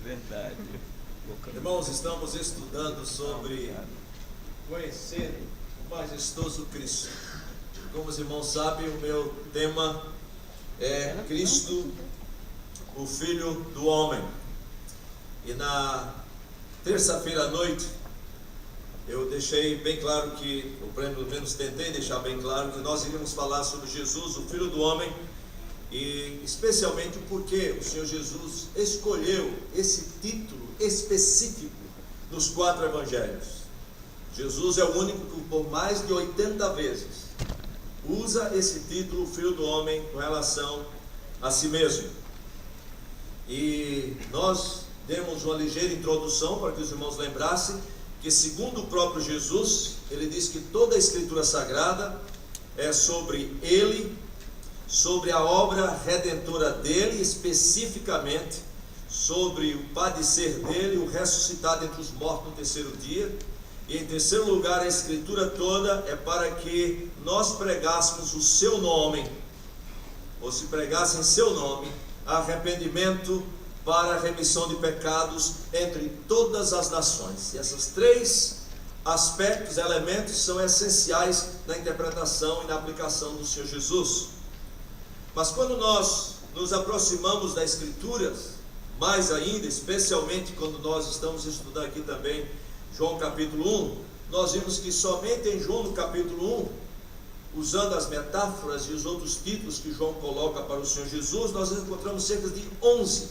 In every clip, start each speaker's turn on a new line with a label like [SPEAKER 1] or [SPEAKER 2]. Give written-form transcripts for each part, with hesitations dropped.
[SPEAKER 1] Verdade.
[SPEAKER 2] Irmãos, estamos estudando sobre conhecer o majestoso Cristo. Como os irmãos sabem, o meu tema é Cristo, o Filho do Homem. E na terça-feira à noite, eu deixei bem claro que, ou pelo menos tentei deixar bem claro, que nós iríamos falar sobre Jesus, o Filho do Homem, e especialmente porque o Senhor Jesus escolheu esse título específico nos 4 evangelhos. Jesus é o único que por mais de 80 vezes usa esse título, Filho do Homem, com relação a si mesmo. E nós demos uma ligeira introdução para que os irmãos lembrassem que, segundo o próprio Jesus, ele diz que toda a Escritura Sagrada é sobre ele, sobre a obra redentora dele, especificamente sobre o padecer dele, o ressuscitar dentre os mortos no terceiro dia. E em terceiro lugar, a Escritura toda é para que nós pregássemos o seu nome, ou se pregasse em seu nome, arrependimento para a remissão de pecados entre todas as nações. E esses 3 aspectos, elementos, são essenciais na interpretação e na aplicação do Senhor Jesus. Mas quando nós nos aproximamos das Escrituras, mais ainda, especialmente quando nós estamos estudando aqui também João capítulo 1, nós vimos que somente em João no capítulo 1, usando as metáforas e os outros títulos que João coloca para o Senhor Jesus, nós encontramos cerca de 11.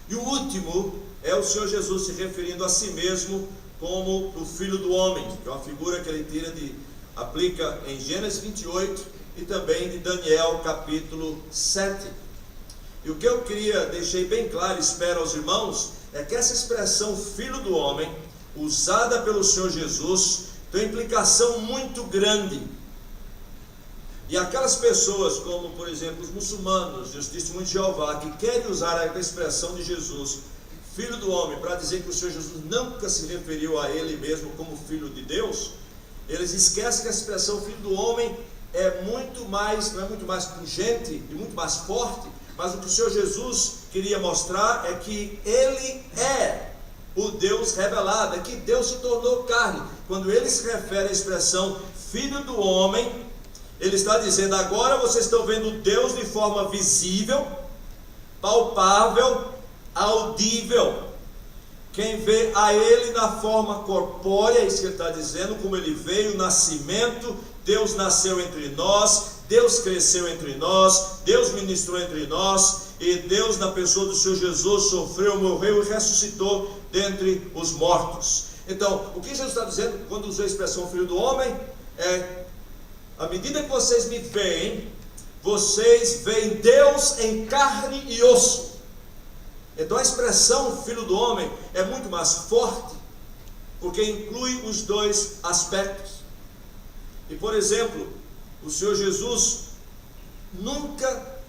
[SPEAKER 2] E o último é o Senhor Jesus se referindo a si mesmo como o Filho do Homem, que é uma figura que ele aplica em Gênesis 28 e também de Daniel capítulo 7. E o que eu deixei bem claro, espero aos irmãos, é que essa expressão Filho do Homem, usada pelo Senhor Jesus, tem uma implicação muito grande. E aquelas pessoas, como por exemplo os muçulmanos e os testemunhos de Jeová, que querem usar a expressão de Jesus, Filho do Homem, para dizer que o Senhor Jesus nunca se referiu a ele mesmo como Filho de Deus, eles esquecem que a expressão Filho do Homem é muito mais, não é muito mais pungente e muito mais forte, mas o que o Senhor Jesus queria mostrar é que ele é o Deus revelado, é que Deus se tornou carne. Quando ele se refere à expressão Filho do Homem, ele está dizendo: agora vocês estão vendo Deus de forma visível, palpável, audível. Quem vê a ele na forma corpórea, é isso que ele está dizendo, como ele veio, o nascimento, Deus nasceu entre nós, Deus cresceu entre nós, Deus ministrou entre nós, e Deus, na pessoa do Senhor Jesus, sofreu, morreu e ressuscitou dentre os mortos. Então, o que Jesus está dizendo quando usou a expressão Filho do Homem é: à medida que vocês me veem, vocês veem Deus em carne e osso. Então a expressão Filho do Homem é muito mais forte, porque inclui os 2 aspectos. E por exemplo, o Senhor Jesus nunca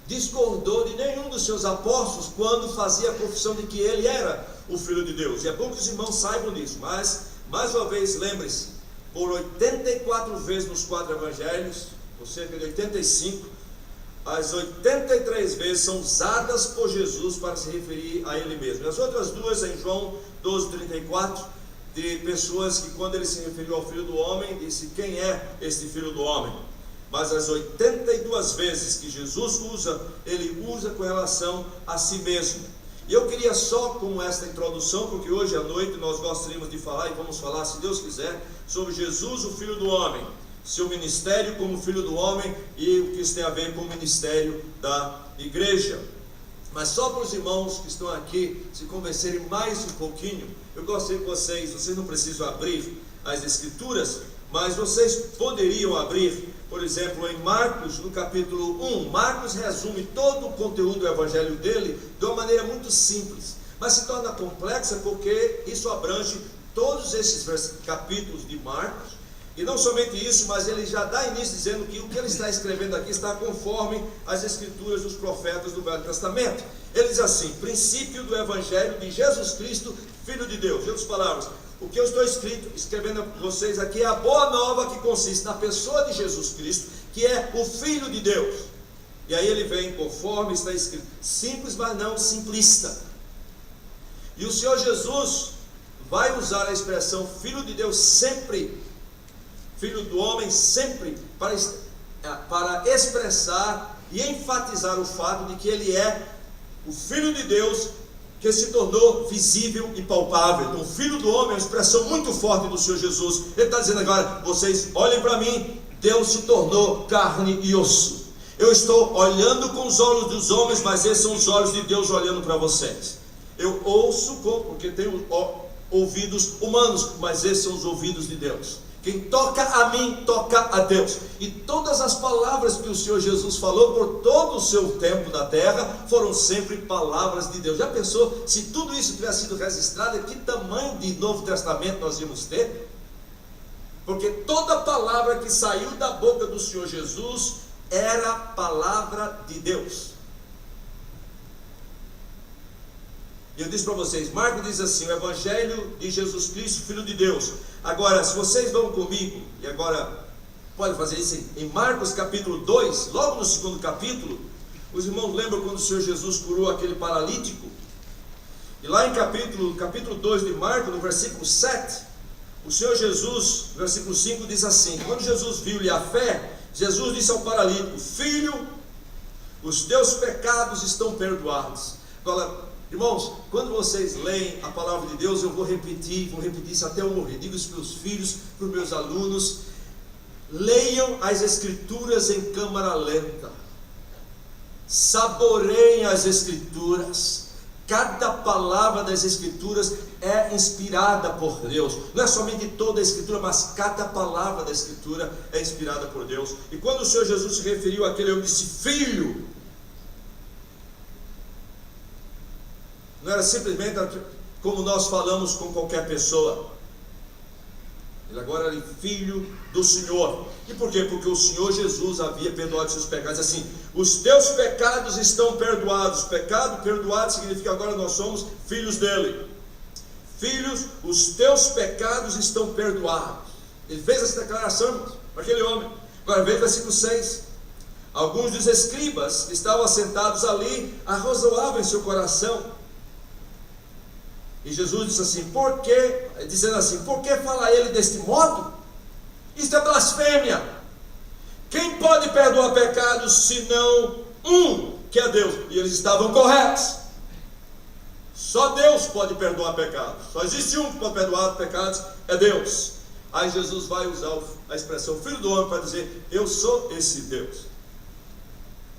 [SPEAKER 2] discordou de nenhum dos seus apóstolos quando fazia a confissão de que ele era o Filho de Deus. E é bom que os irmãos saibam disso, mas mais uma vez lembre-se, por 84 vezes nos 4 evangelhos, ou cerca de 85, as 83 vezes são usadas por Jesus para se referir a ele mesmo. As outras 2 em João 12:34, de pessoas que quando ele se referiu ao Filho do Homem, disse: quem é este Filho do Homem? Mas as 82 vezes que Jesus usa, ele usa com relação a si mesmo. E eu queria só, como esta introdução, porque hoje à noite nós gostaríamos de falar, e vamos falar, se Deus quiser, sobre Jesus, o Filho do Homem, seu ministério como Filho do Homem e o que isso tem a ver com o ministério da igreja. Mas só para os irmãos que estão aqui se convencerem mais um pouquinho, eu gostaria que vocês não precisam abrir as Escrituras, mas vocês poderiam abrir, por exemplo, em Marcos, no capítulo 1. Marcos resume todo o conteúdo do evangelho dele de uma maneira muito simples, mas se torna complexa porque isso abrange todos esses capítulos de Marcos. E não somente isso, mas ele já dá início dizendo que o que ele está escrevendo aqui está conforme as escrituras dos profetas do Velho Testamento. Ele diz assim: princípio do evangelho de Jesus Cristo, Filho de Deus. Em outras palavras, o que eu estou escrevendo a vocês aqui é a boa nova que consiste na pessoa de Jesus Cristo, que é o Filho de Deus. E aí ele vem conforme está escrito, simples, mas não simplista. E o Senhor Jesus vai usar a expressão Filho de Deus sempre, Filho do homem sempre, para expressar e enfatizar o fato de que ele é o Filho de Deus que se tornou visível e palpável. Então, o Filho do homem é uma expressão muito forte do Senhor Jesus. Ele está dizendo agora, vocês olhem para mim, Deus se tornou carne e osso. Eu estou olhando com os olhos dos homens, mas esses são os olhos de Deus olhando para vocês. Eu ouço porque tenho ouvidos humanos, mas esses são os ouvidos de Deus. Quem toca a mim, toca a Deus. E todas as palavras que o Senhor Jesus falou por todo o seu tempo na terra, foram sempre palavras de Deus. Já pensou, se tudo isso tivesse sido registrado, que tamanho de Novo Testamento nós íamos ter? Porque toda palavra que saiu da boca do Senhor Jesus, era palavra de Deus. E eu disse para vocês, Marcos diz assim, o Evangelho de Jesus Cristo, Filho de Deus. Agora, se vocês vão comigo, e agora pode fazer isso em Marcos capítulo 2, logo no segundo capítulo, os irmãos lembram quando o Senhor Jesus curou aquele paralítico? E lá em capítulo 2 de Marcos, no versículo 7, o Senhor Jesus, no versículo 5, diz assim, quando Jesus viu-lhe a fé, Jesus disse ao paralítico, filho, os teus pecados estão perdoados. Agora, irmãos, quando vocês leem a palavra de Deus, eu vou repetir isso até eu morrer. Digo isso para os meus filhos, para os meus alunos, leiam as Escrituras em câmara lenta, saboreiem as Escrituras. Cada palavra das Escrituras é inspirada por Deus. Não é somente toda a Escritura, mas cada palavra da Escritura é inspirada por Deus. E quando o Senhor Jesus se referiu àquele homem, disse, filho, não era simplesmente como nós falamos com qualquer pessoa. Ele agora era filho do Senhor. E por quê? Porque o Senhor Jesus havia perdoado seus pecados. Assim, os teus pecados estão perdoados. Pecado perdoado significa agora nós somos filhos dele. Filhos, os teus pecados estão perdoados. Ele fez essa declaração para aquele homem. Agora veja o versículo 6. Alguns dos escribas que estavam assentados ali arrazoavam em seu coração. E Jesus disse assim, por que fala ele deste modo? Isto é blasfêmia. Quem pode perdoar pecados, senão um, que é Deus? E eles estavam corretos. Só Deus pode perdoar pecados. Só existe um que pode perdoar pecados, é Deus. Aí Jesus vai usar a expressão filho do homem para dizer, eu sou esse Deus.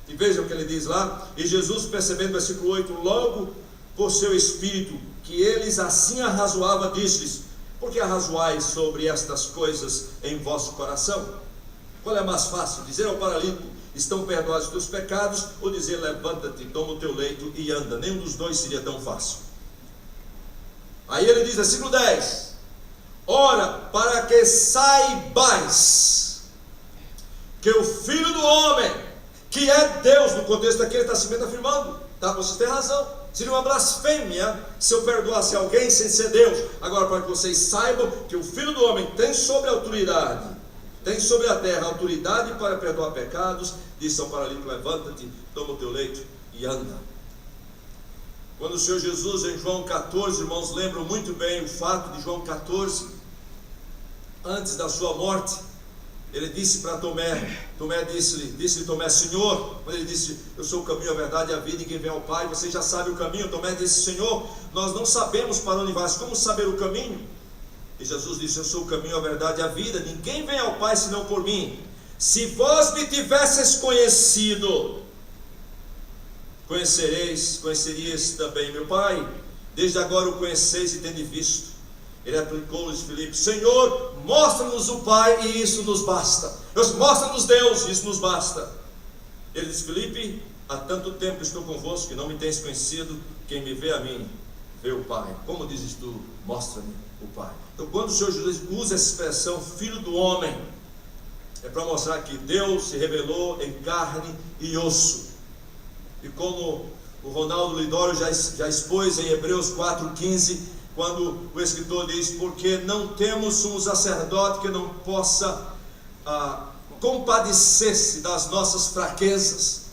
[SPEAKER 2] E vejam o que ele diz lá. E Jesus, percebendo, versículo 8, logo por seu espírito, que eles assim arrazoavam, disse-lhes, por que arrazoais sobre estas coisas em vosso coração? Qual é mais fácil, dizer ao paralítico, estão perdoados os teus pecados, ou dizer, levanta-te, toma o teu leito e anda? Nenhum dos dois seria tão fácil. Aí ele diz, versículo 10, ora, para que saibais que o Filho do Homem, que é Deus, no contexto aqui ele está simplesmente afirmando, tá? Vocês têm razão. Seria uma blasfêmia se eu perdoasse alguém sem ser Deus. Agora, para que vocês saibam que o Filho do Homem tem sobre a autoridade, tem sobre a terra autoridade para perdoar pecados, disse ao paralítico, levanta-te, toma o teu leito e anda. Quando o Senhor Jesus em João 14, irmãos, lembram muito bem o fato de João 14, antes da sua morte, ele disse para Tomé, disse-lhe Tomé, Senhor, quando ele disse, eu sou o caminho, a verdade e a vida, e quem vem ao Pai, você já sabe o caminho. Tomé disse, Senhor, nós não sabemos para onde vais, como saber o caminho? E Jesus disse, eu sou o caminho, a verdade e a vida, ninguém vem ao Pai senão por mim. Se vós me tivesseis conhecido, conhecerias também meu Pai. Desde agora o conheceis e tendes visto. Ele aplicou-lhes Filipe, Senhor, mostra-nos o Pai e isso nos basta. Mostra-nos Deus, isso nos basta. Ele disse, Filipe, há tanto tempo estou convosco que não me tens conhecido, quem me vê a mim, vê o Pai. Como dizes tu, mostra-me o Pai. Então quando o Senhor Jesus usa essa expressão, filho do homem, é para mostrar que Deus se revelou em carne e osso. E como o Ronaldo Lidório já expôs em Hebreus 4,15, quando o escritor diz, porque não temos um sacerdote que não possa compadecer-se das nossas fraquezas,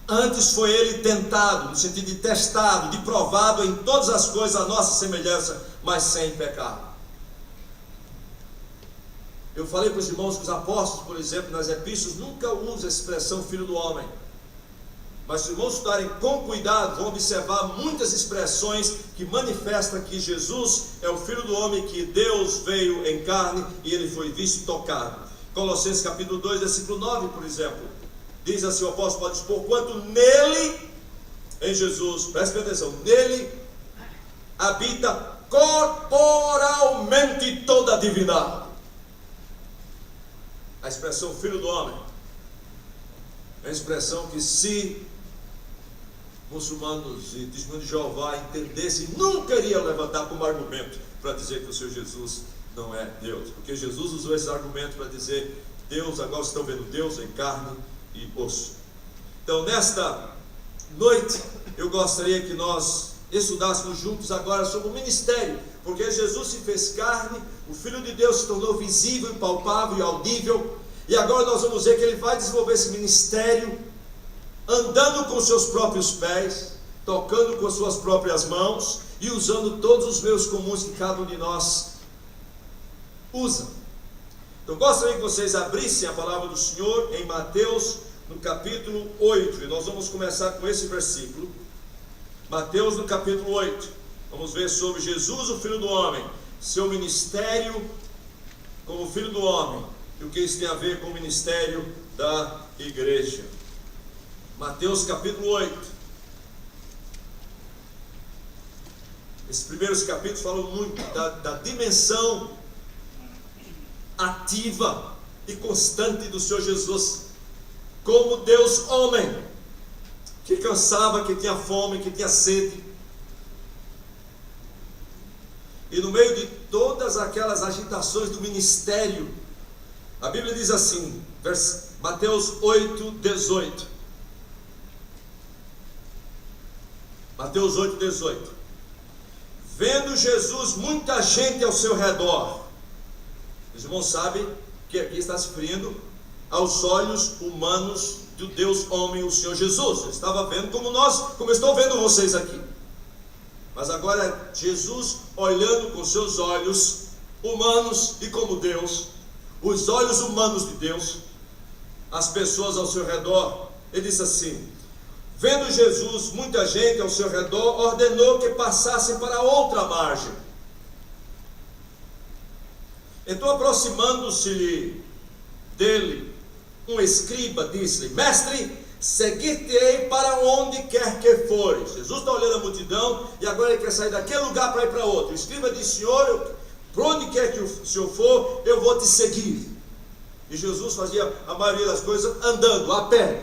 [SPEAKER 2] Antes foi ele tentado, no sentido de testado, de provado em todas as coisas a nossa semelhança, mas sem pecado. Eu falei para os irmãos que os apóstolos, por exemplo, nas epístolas, nunca usam a expressão filho do homem. Mas se os irmãos estudarem com cuidado, vão observar muitas expressões que manifestam que Jesus é o Filho do homem, que Deus veio em carne e ele foi visto e tocado. Colossenses capítulo 2, versículo 9, por exemplo, diz assim, o apóstolo pode expor, quanto nele, em Jesus, preste atenção, nele habita corporalmente toda a divindade. A expressão Filho do homem é a expressão que, se muçulmanos e testemunhos de Jeová entendessem, nunca iria levantar como argumento para dizer que o Senhor Jesus não é Deus, porque Jesus usou esse argumento para dizer Deus, agora estão vendo Deus em carne e osso. Então, nesta noite, eu gostaria que nós estudássemos juntos agora sobre o ministério, porque Jesus se fez carne, o Filho de Deus se tornou visível, palpável e audível, e agora nós vamos ver que ele vai desenvolver esse ministério andando com seus próprios pés, tocando com suas próprias mãos e usando todos os meios comuns que cada um de nós usa. Então gostaria que vocês abrissem a palavra do Senhor em Mateus no capítulo 8, e nós vamos começar com esse versículo. Mateus no capítulo 8, vamos ver sobre Jesus, o Filho do homem, seu ministério como Filho do homem, e o que isso tem a ver com o ministério da igreja. Mateus capítulo 8. Esses primeiros capítulos falam muito da dimensão ativa e constante do Senhor Jesus, como Deus homem, que cansava, que tinha fome, que tinha sede. E no meio de todas aquelas agitações do ministério, a Bíblia diz assim, Mateus 8, 18. Mateus 8, 18. Vendo Jesus muita gente ao seu redor. Os irmãos sabem que aqui está se referindo aos olhos humanos do Deus homem, o Senhor Jesus. Ele estava vendo como eu estou vendo vocês aqui. Mas agora Jesus olhando com seus olhos humanos e como Deus, os olhos humanos de Deus, as pessoas ao seu redor, ele disse assim: vendo Jesus muita gente ao seu redor, ordenou que passassem para outra margem. Então, aproximando-se dele, um escriba disse-lhe: mestre, seguir-te-ei para onde quer que fores. Jesus está olhando a multidão e agora ele quer sair daquele lugar para ir para outro. O escriba disse: Senhor, por onde quer que o Senhor for, eu vou te seguir. E Jesus fazia a maioria das coisas andando, a pé.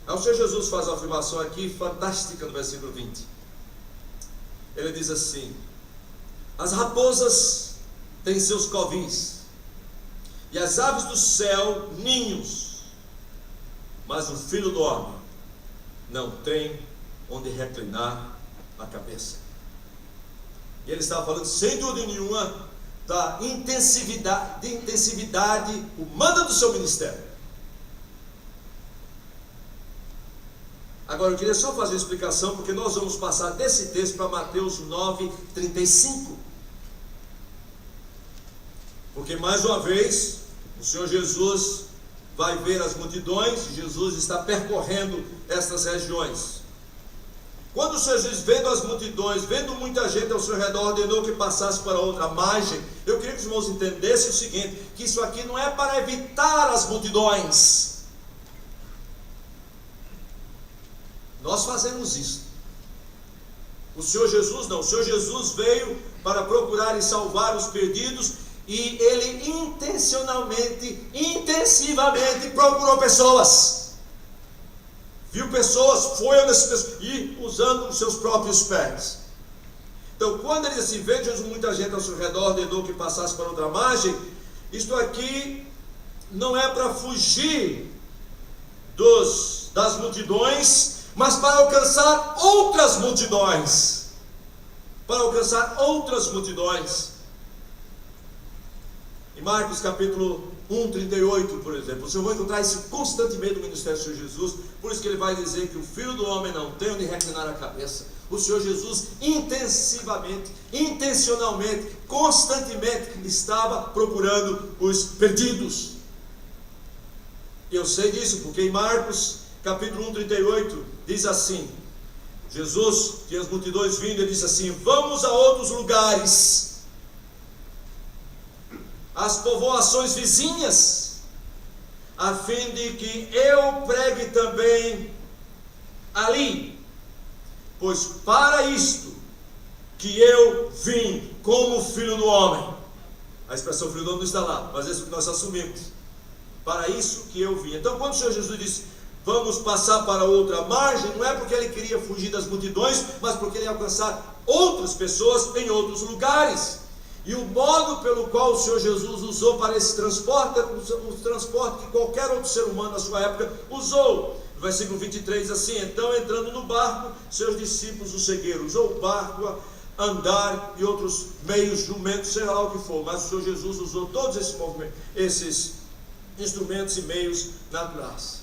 [SPEAKER 2] Aí o Senhor Jesus faz uma afirmação aqui fantástica no versículo 20. Ele diz assim: as raposas têm seus covis, e as aves do céu ninhos, mas o Filho do homem não tem onde reclinar a cabeça. E ele estava falando sem dúvida nenhuma da intensividade humana do seu ministério. Agora eu queria só fazer uma explicação, porque nós vamos passar desse texto para Mateus 9, 35. Porque mais uma vez o Senhor Jesus vai ver as multidões, e Jesus está percorrendo estas regiões. Quando o Senhor Jesus, vendo as multidões, vendo muita gente ao seu redor, ordenou que passasse para outra margem, eu queria que os irmãos entendessem o seguinte: que isso aqui não é para evitar as multidões. Nós fazemos isso. O Senhor Jesus não. O Senhor Jesus veio para procurar e salvar os perdidos, e ele intencionalmente, intensivamente procurou pessoas. Viu pessoas, foi nessas pessoas e usando os seus próprios pés. Então, quando ele diz assim: vendo Jesus muita gente ao seu redor, ordenou que passasse para outra margem, isto aqui não é para fugir das multidões, mas para alcançar outras multidões. Para alcançar outras multidões. Em Marcos capítulo 1:38, por exemplo. Você vai encontrar isso constantemente no ministério do Senhor Jesus. Por isso que ele vai dizer que o Filho do Homem não tem onde reclinar a cabeça. O Senhor Jesus intensivamente, intencionalmente, constantemente estava procurando os perdidos. Eu sei disso porque em Marcos capítulo 1:38 diz assim: Jesus tinha as multidões vindo, ele disse assim: vamos a outros lugares, as povoações vizinhas, a fim de que eu pregue também ali, pois para isto que eu vim como Filho do Homem. A expressão Filho do Homem não está lá, mas é isso que nós assumimos. Para isso que eu vim. Então quando o Senhor Jesus disse: vamos passar para outra margem, não é porque ele queria fugir das multidões, mas porque ele ia alcançar outras pessoas em outros lugares. E o modo pelo qual o Senhor Jesus usou para esse transporte era o transporte que qualquer outro ser humano na sua época usou. No versículo 23 assim: então entrando no barco, seus discípulos o seguiram. Usou o barco, andar e outros meios, jumentos, sei lá o que for, mas o Senhor Jesus usou todos esses movimentos, esses instrumentos e meios naturais.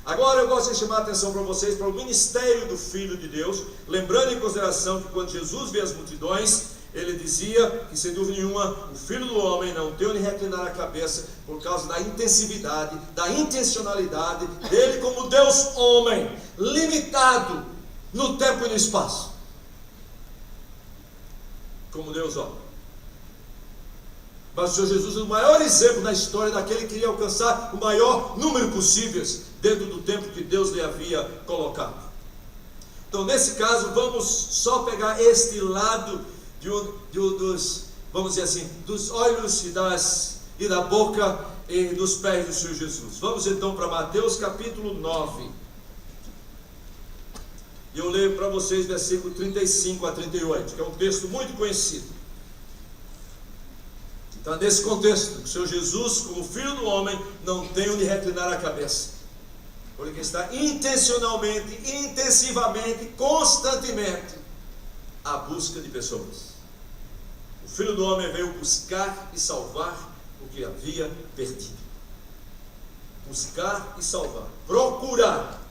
[SPEAKER 2] Agora eu gosto de chamar a atenção para vocês para o ministério do Filho de Deus, lembrando em consideração que quando Jesus vê as multidões, ele dizia que sem dúvida nenhuma o Filho do Homem não tem onde reclinar a cabeça, por causa da intensividade, da intencionalidade dele como Deus homem, limitado no tempo e no espaço, como Deus homem. Mas o Senhor Jesus é o maior exemplo na história daquele que queria alcançar o maior número possível dentro do tempo que Deus lhe havia colocado. Então nesse caso vamos só pegar este lado dos, vamos dizer assim, dos olhos e da boca e dos pés do Senhor Jesus. Vamos então para Mateus capítulo 9. E eu leio para vocês versículo 35 a 38, que é um texto muito conhecido. Então, nesse contexto, o Senhor Jesus, como Filho do Homem, não tem onde reclinar a cabeça, porque está intencionalmente, intensivamente, constantemente à busca de pessoas. O Filho do Homem veio buscar e salvar o que havia perdido. Buscar e salvar, procurar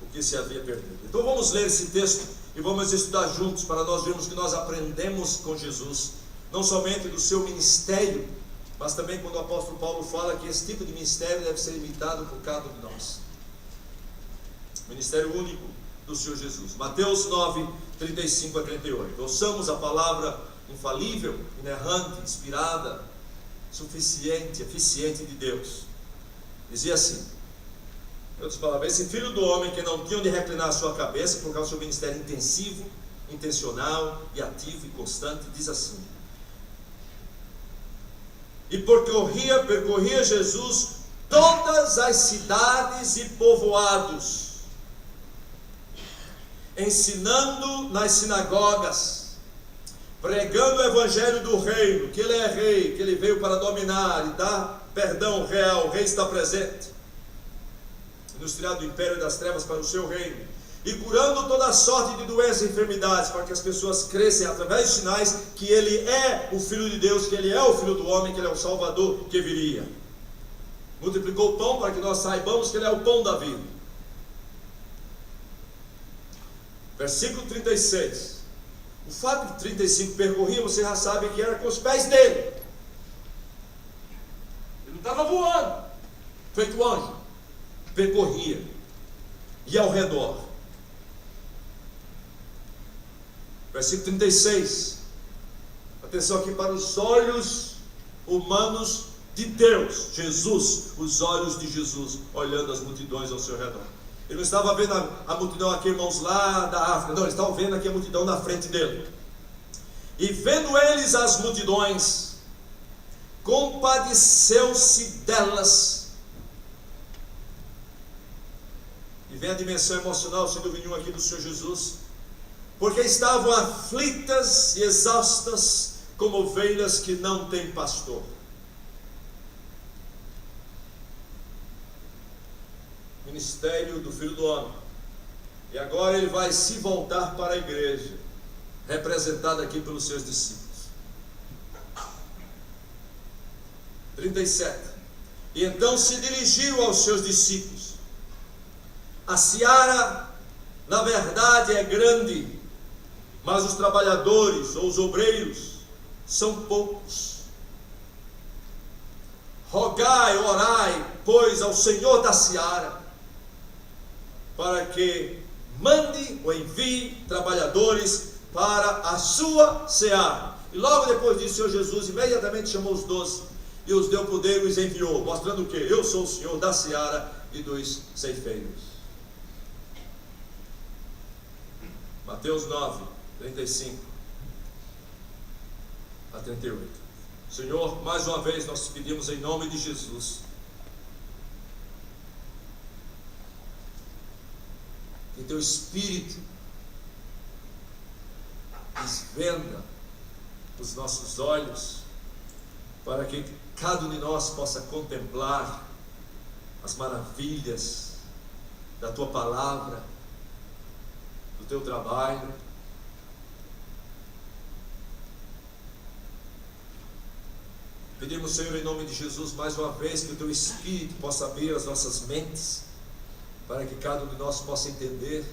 [SPEAKER 2] o que se havia perdido. Então vamos ler esse texto e vamos estudar juntos para nós vermos que nós aprendemos com Jesus, não somente do seu ministério, mas também quando o apóstolo Paulo fala que esse tipo de ministério deve ser imitado por cada um de nós. Ministério único do Senhor Jesus. Mateus 9, 35 a 38. Ouçamos a palavra infalível, inerrante, inspirada, suficiente, eficiente de Deus. Dizia assim, em outras palavras: esse Filho do Homem que não tinha onde reclinar a sua cabeça por causa do seu ministério intensivo, intencional e ativo e constante, diz assim: e percorria Jesus todas as cidades e povoados, ensinando nas sinagogas, pregando o evangelho do reino, que ele é rei, que ele veio para dominar e dar perdão real, o rei está presente, nos tirar do império das trevas para o seu reino, e curando toda sorte de doenças e enfermidades, para que as pessoas cresçam através dos sinais que ele é o Filho de Deus, que ele é o Filho do Homem, que ele é o Salvador que viria. Multiplicou o pão para que nós saibamos que ele é o pão da vida. Versículo 36. O fato de 35 percorria, você já sabe que era com os pés dele. Ele não estava voando, feito anjo. Percorria, e ao redor. Versículo 36. Atenção aqui para os olhos humanos de Deus. Jesus, os olhos de Jesus, olhando as multidões ao seu redor. Ele não estava vendo a multidão aqui, irmãos, lá da África. Não, ele estava vendo aqui a multidão na frente dele. E vendo eles as multidões, compadeceu-se delas. E vem a dimensão emocional, sem dúvida nenhuma, aqui do Senhor Jesus, porque estavam aflitas e exaustas como ovelhas que não têm pastor. Ministério do Filho do Homem. E agora ele vai se voltar para a igreja, representada aqui pelos seus discípulos. 37. E então se dirigiu aos seus discípulos: a seara, na verdade, é grande, mas os trabalhadores ou os obreiros são poucos. Rogai, orai, pois, ao Senhor da seara, para que mande ou envie trabalhadores para a sua seara. E logo depois disso, o Senhor Jesus imediatamente chamou os 12 e os deu poder e os enviou, mostrando que eu sou o Senhor da seara e dos ceifeiros. Mateus 9, 35 a 38. Senhor, mais uma vez nós te pedimos em nome de Jesus, que teu Espírito desvenda os nossos olhos, para que cada um de nós possa contemplar as maravilhas da tua palavra, do teu trabalho. Pedimos, Senhor, em nome de Jesus, mais uma vez, que o teu Espírito possa abrir as nossas mentes, para que cada um de nós possa entender,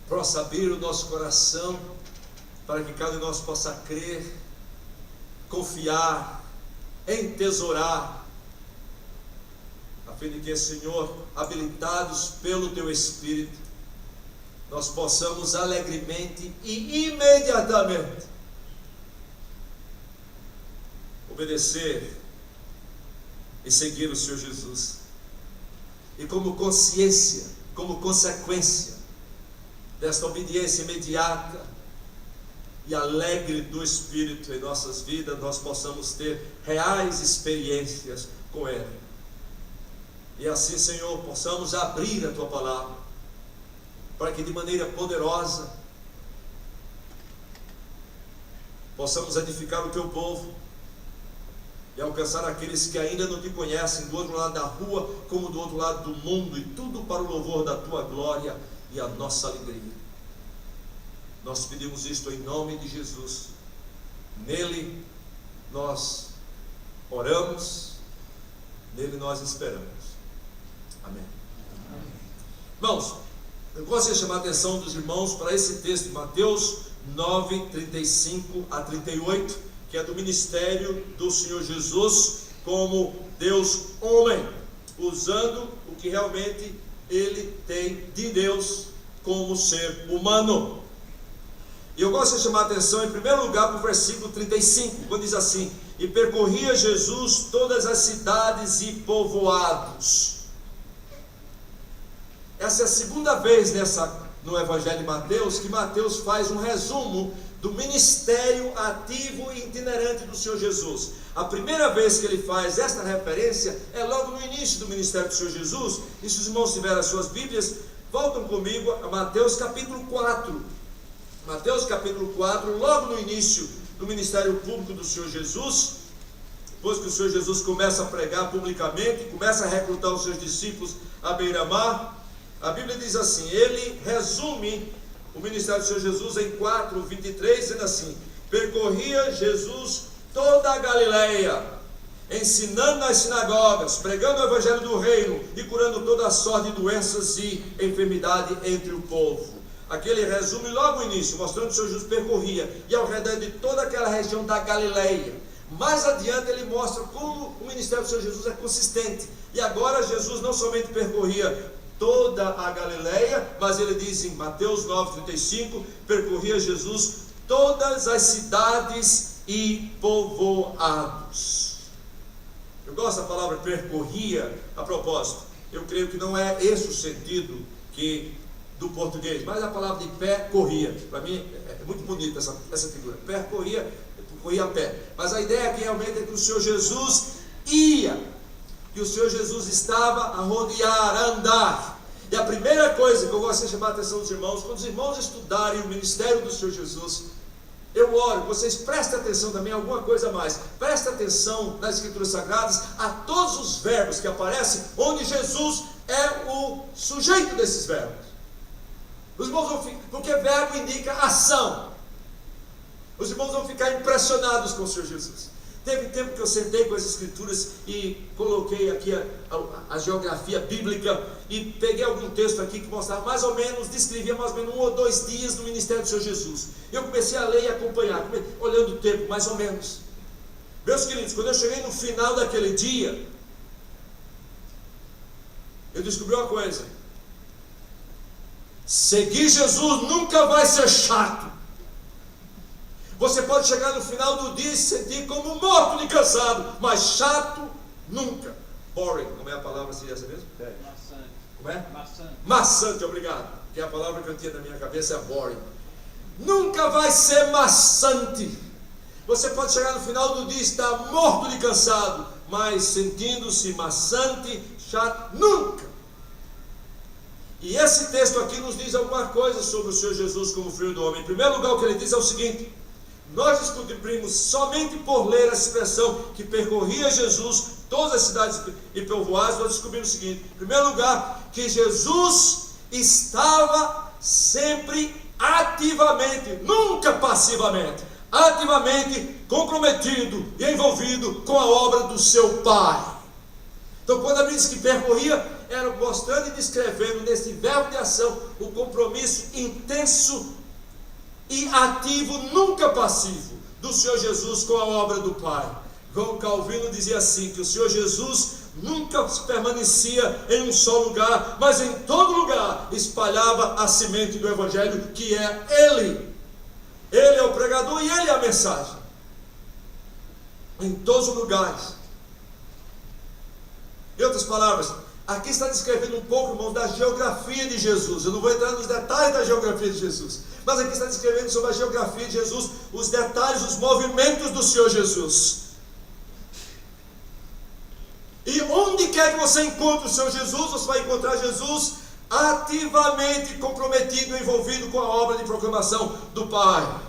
[SPEAKER 2] possa abrir o nosso coração, para que cada um de nós possa crer, confiar, entesourar, a fim de que, Senhor, habilitados pelo teu Espírito, nós possamos alegremente e imediatamente obedecer e seguir o Senhor Jesus. E como consciência, como consequência desta obediência imediata e alegre do Espírito em nossas vidas, nós possamos ter reais experiências com Ele. E assim, Senhor, possamos abrir a Tua palavra, para que de maneira poderosa possamos edificar o Teu povo e alcançar aqueles que ainda não te conhecem, do outro lado da rua como do outro lado do mundo, e tudo para o louvor da tua glória e a nossa alegria. Nós pedimos isto em nome de Jesus. Nele nós oramos, nele nós esperamos. Amém. Irmãos, eu gostaria de chamar a atenção dos irmãos para esse texto de Mateus 9, 35 a 38, que é do ministério do Senhor Jesus como Deus homem, usando o que realmente Ele tem de Deus como ser humano. E eu gosto de chamar a atenção em primeiro lugar para o versículo 35, quando diz assim: e percorria Jesus todas as cidades e povoados. Essa é a segunda vez no Evangelho de Mateus que Mateus faz um resumo do ministério ativo e itinerante do Senhor Jesus. A primeira vez que ele faz esta referência é logo no início do ministério do Senhor Jesus. E se os irmãos tiverem as suas Bíblias, voltam comigo a Mateus capítulo 4. Mateus capítulo 4, logo no início do ministério público do Senhor Jesus, depois que o Senhor Jesus começa a pregar publicamente, começa a recrutar os seus discípulos à beira-mar, a Bíblia diz assim, ele resume o ministério do Senhor Jesus em 4:23, dizendo assim: percorria Jesus toda a Galileia, ensinando nas sinagogas, pregando o evangelho do reino e curando toda a sorte de doenças e enfermidade entre o povo. Aqui ele resume logo o início, mostrando que o Senhor Jesus percorria e ao redor de toda aquela região da Galileia. Mais adiante ele mostra como o ministério do Senhor Jesus é consistente. E agora Jesus não somente percorria toda a Galileia, mas ele diz em Mateus 9:35, percorria Jesus todas as cidades e povoados. Eu gosto da palavra percorria. A propósito, eu creio que não é esse o sentido do português, mas a palavra de pé corria. Para mim é muito bonita essa figura. Percorria a pé. Mas a ideia aqui realmente é que o Senhor Jesus ia, que o Senhor Jesus estava a rodear, a andar. E a primeira coisa que eu gosto de chamar a atenção dos irmãos, quando os irmãos estudarem o ministério do Senhor Jesus, eu oro, vocês prestem atenção também, alguma coisa a mais, prestem atenção nas Escrituras Sagradas, a todos os verbos que aparecem, onde Jesus é o sujeito desses verbos. Os irmãos vão ficar, porque verbo indica ação. Os irmãos vão ficar impressionados com o Senhor Jesus. Teve tempo que eu sentei com as escrituras e coloquei aqui a geografia bíblica e peguei algum texto aqui que mostrava mais ou menos, descrevia mais ou menos 1 ou 2 dias do ministério do Senhor Jesus. Eu comecei a ler e acompanhar, olhando o tempo, mais ou menos. Meus queridos, quando eu cheguei no final daquele dia, eu descobri uma coisa: seguir Jesus nunca vai ser chato. Você pode chegar no final do dia e se sentir como morto de cansado, mas chato nunca. Boring, como é a palavra, seria essa mesmo?
[SPEAKER 1] Maçante.
[SPEAKER 2] Como é?
[SPEAKER 1] Maçante.
[SPEAKER 2] Maçante, obrigado. Que é a palavra que eu tinha na minha cabeça, é boring. Nunca vai ser maçante. Você pode chegar no final do dia e estar morto de cansado, mas sentindo-se maçante, chato, nunca. E esse texto aqui nos diz alguma coisa sobre o Senhor Jesus como Filho do Homem. Em primeiro lugar, o que ele diz é o seguinte: nós descobrimos somente por ler a expressão que percorria Jesus todas as cidades e povoados, nós descobrimos o seguinte: em primeiro lugar, que Jesus estava sempre ativamente, nunca passivamente, ativamente comprometido e envolvido com a obra do seu Pai. Então, quando a Bíblia diz que percorria, era mostrando e descrevendo nesse verbo de ação o compromisso intenso e ativo, nunca passivo, do Senhor Jesus com a obra do Pai. João Calvino dizia assim, que o Senhor Jesus nunca permanecia em um só lugar, mas em todo lugar espalhava a semente do Evangelho, que é Ele. Ele é o pregador e Ele é a mensagem. Em todos os lugares. Em outras palavras, aqui está descrevendo um pouco, irmãos, da geografia de Jesus. Eu não vou entrar nos detalhes da geografia de Jesus, mas aqui está descrevendo sobre a geografia de Jesus, os detalhes, os movimentos do Senhor Jesus. E onde quer que você encontre o Senhor Jesus, você vai encontrar Jesus ativamente comprometido, envolvido com a obra de proclamação do Pai.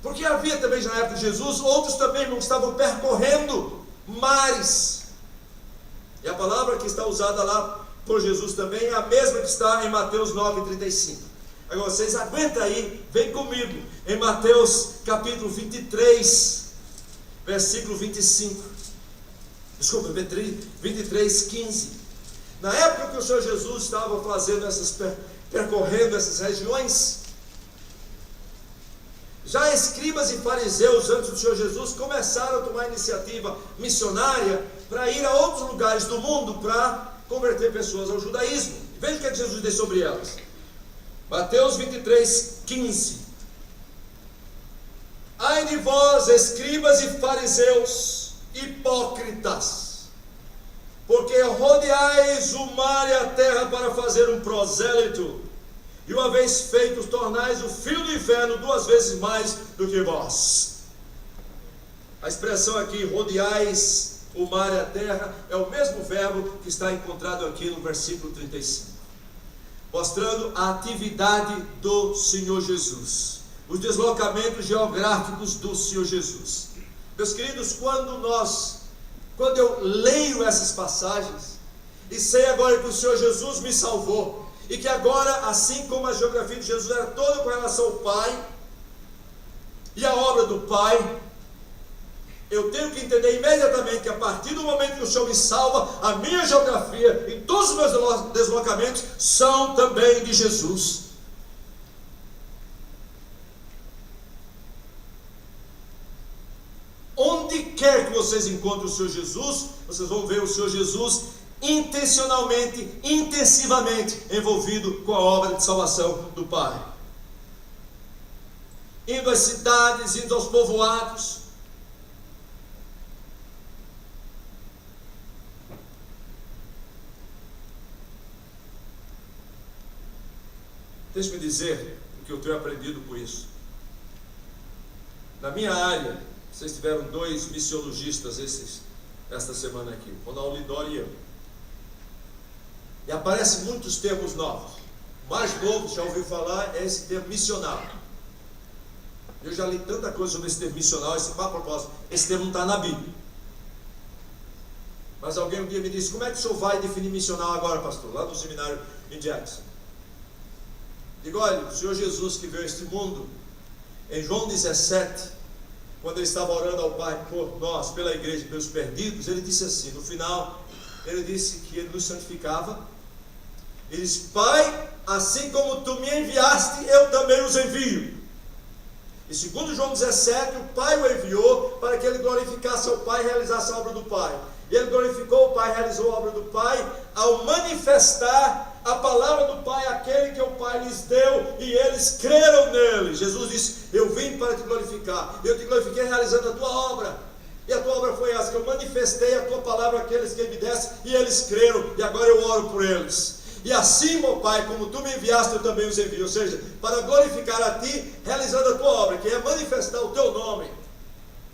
[SPEAKER 2] Porque havia também na época de Jesus, outros também, irmãos, estavam percorrendo mares. E a palavra que está usada lá por Jesus também é a mesma que está em Mateus 9:35. Agora vocês aguentam aí, vem comigo em Mateus capítulo 23, versículo 25. Desculpa, 23:15. Na época que o Senhor Jesus estava fazendo percorrendo essas regiões, já escribas e fariseus antes do Senhor Jesus começaram a tomar iniciativa missionária para ir a outros lugares do mundo para converter pessoas ao judaísmo. Veja o que Jesus diz sobre elas. Mateus 23:15. Ai de vós, escribas e fariseus, hipócritas, porque rodeais o mar e a terra para fazer um prosélito, e uma vez feitos, tornais o filho do inferno 2 vezes mais do que vós. A expressão aqui, rodeais o mar e a terra, é o mesmo verbo que está encontrado aqui no versículo 35, mostrando a atividade do Senhor Jesus, os deslocamentos geográficos do Senhor Jesus. Meus queridos, quando eu leio essas passagens, e sei agora que o Senhor Jesus me salvou, e que agora, assim como a geografia de Jesus era toda com relação ao Pai e a obra do Pai, eu tenho que entender imediatamente que a partir do momento que o Senhor me salva, a minha geografia e todos os meus deslocamentos são também de Jesus. Onde quer que vocês encontrem o Senhor Jesus, vocês vão ver o Senhor Jesus intencionalmente, intensivamente envolvido com a obra de salvação do Pai. Indo às cidades, indo aos povoados. Deixe-me dizer o que eu tenho aprendido com isso. Na minha área, vocês tiveram 2 missiologistas esta semana aqui, o Ronaldo Lidori e eu. E aparecem muitos termos novos. O mais novo, já ouviu falar, é esse termo missionário. Eu já li tanta coisa sobre esse termo missionário, a propósito, esse termo não está na Bíblia. Mas alguém um dia me disse: como é que o senhor vai definir missional agora, pastor? Lá no seminário em Jackson. Digo: olha, o Senhor Jesus que veio a este mundo, Em João 17, quando ele estava orando ao Pai por nós, pela igreja, pelos perdidos, ele disse assim, no final, ele disse que ele nos santificava. Ele disse: Pai, assim como tu me enviaste, eu também os envio. E segundo João 17, o Pai o enviou para que ele glorificasse ao Pai e realizasse a obra do Pai. E ele glorificou o Pai, realizou a obra do Pai, ao manifestar a palavra do Pai àquele que o Pai lhes deu, e eles creram nele. Jesus disse: eu vim para te glorificar, eu te glorifiquei realizando a tua obra. E a tua obra foi essa, que eu manifestei a tua palavra àqueles que me deste, e eles creram, e agora eu oro por eles. E assim, meu Pai, como tu me enviaste, eu também os envio. Ou seja, para glorificar a ti, realizando a tua obra, que é manifestar o teu nome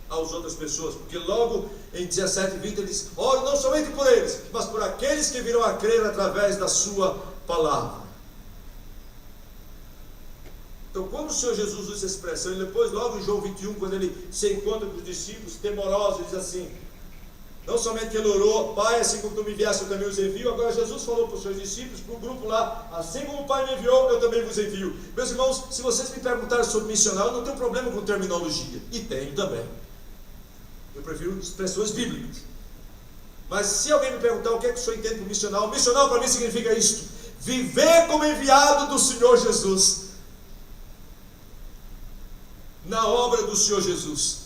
[SPEAKER 2] às outras pessoas. Porque logo em 17 e 20 ele diz: oro não somente por eles, mas por aqueles que virão a crer através da sua palavra. Então, quando o Senhor Jesus usa essa expressão, e depois logo em João 21, quando ele se encontra com os discípulos temorosos, ele diz assim: não somente que ele orou, Pai, assim como tu me enviaste, eu também os envio. Agora Jesus falou para os seus discípulos, para o grupo lá: assim como o Pai me enviou, eu também vos envio. Meus irmãos, se vocês me perguntarem sobre missionário, eu não tenho problema com terminologia, e tenho também. Eu prefiro expressões bíblicas. Mas se alguém me perguntar o que é que o senhor entende por missionário, missionário para mim significa isto: viver como enviado do Senhor Jesus, na obra do Senhor Jesus.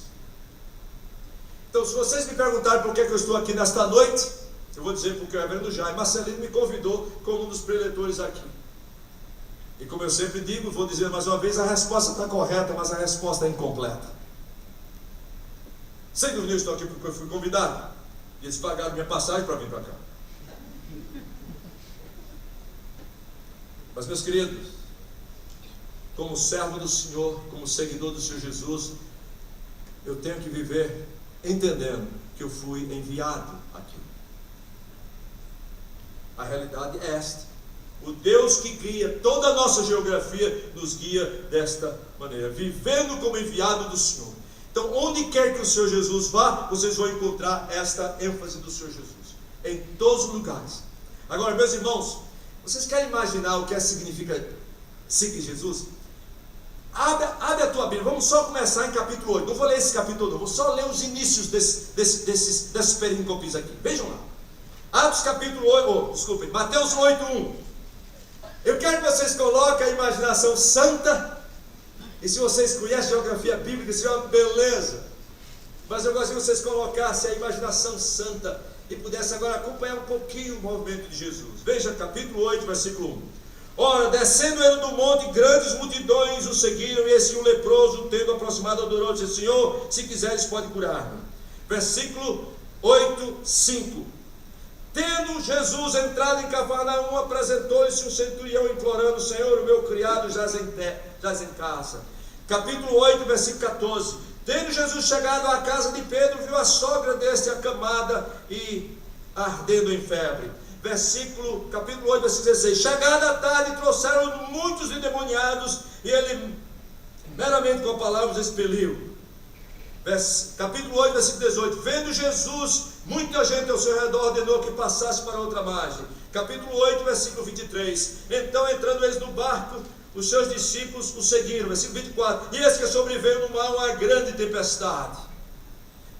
[SPEAKER 2] Então, se vocês me perguntarem por que eu estou aqui nesta noite, eu vou dizer porque o reverendo Jaime Marcelino me convidou como um dos preletores aqui. E como eu sempre digo, vou dizer mais uma vez, a resposta está correta, mas a resposta é incompleta. Sem dúvida eu estou aqui porque eu fui convidado, e eles pagaram minha passagem para vir para cá. Mas, meus queridos, como servo do Senhor, como seguidor do Senhor Jesus, eu tenho que viver entendendo que eu fui enviado aqui. A realidade é esta. O Deus que guia toda a nossa geografia nos guia desta maneira, vivendo como enviado do Senhor. Então, onde quer que o Senhor Jesus vá, vocês vão encontrar esta ênfase do Senhor Jesus, em todos os lugares. Agora, meus irmãos, vocês querem imaginar o que significa seguir Jesus? Abre a tua Bíblia, vamos só começar em capítulo 8. Não vou ler esse capítulo não, vou só ler os inícios desses períncops aqui. Vejam lá. Atos capítulo 8, Mateus 8:1. Eu quero que vocês coloquem a imaginação santa. E se vocês conhecem geografia bíblica, isso é uma beleza. Mas eu gostaria que vocês colocassem a imaginação santa e pudessem agora acompanhar um pouquinho o movimento de Jesus. Veja capítulo 8, versículo 1. Ora, descendo ele do monte, grandes multidões o seguiram, e esse um leproso, tendo aproximado, adorou, disse: Senhor, se quiseres, pode curar-me. Versículo 8:5. Tendo Jesus entrado em Cafarnaum, apresentou-lhe-se um centurião, implorando: Senhor, o meu criado jaz em casa. Capítulo 8, versículo 14. Tendo Jesus chegado à casa de Pedro, viu a sogra deste acamada e ardendo em febre. Capítulo 8, versículo 16. Chegada a tarde, trouxeram muitos endemoniados, e ele meramente com palavras expeliu. Capítulo 8, versículo 18. Vendo Jesus muita gente ao seu redor, ordenou que passasse para outra margem. Capítulo 8, versículo 23. Então, entrando eles no barco, os seus discípulos o seguiram. Versículo 24. E eis que sobreveio no mar uma grande tempestade.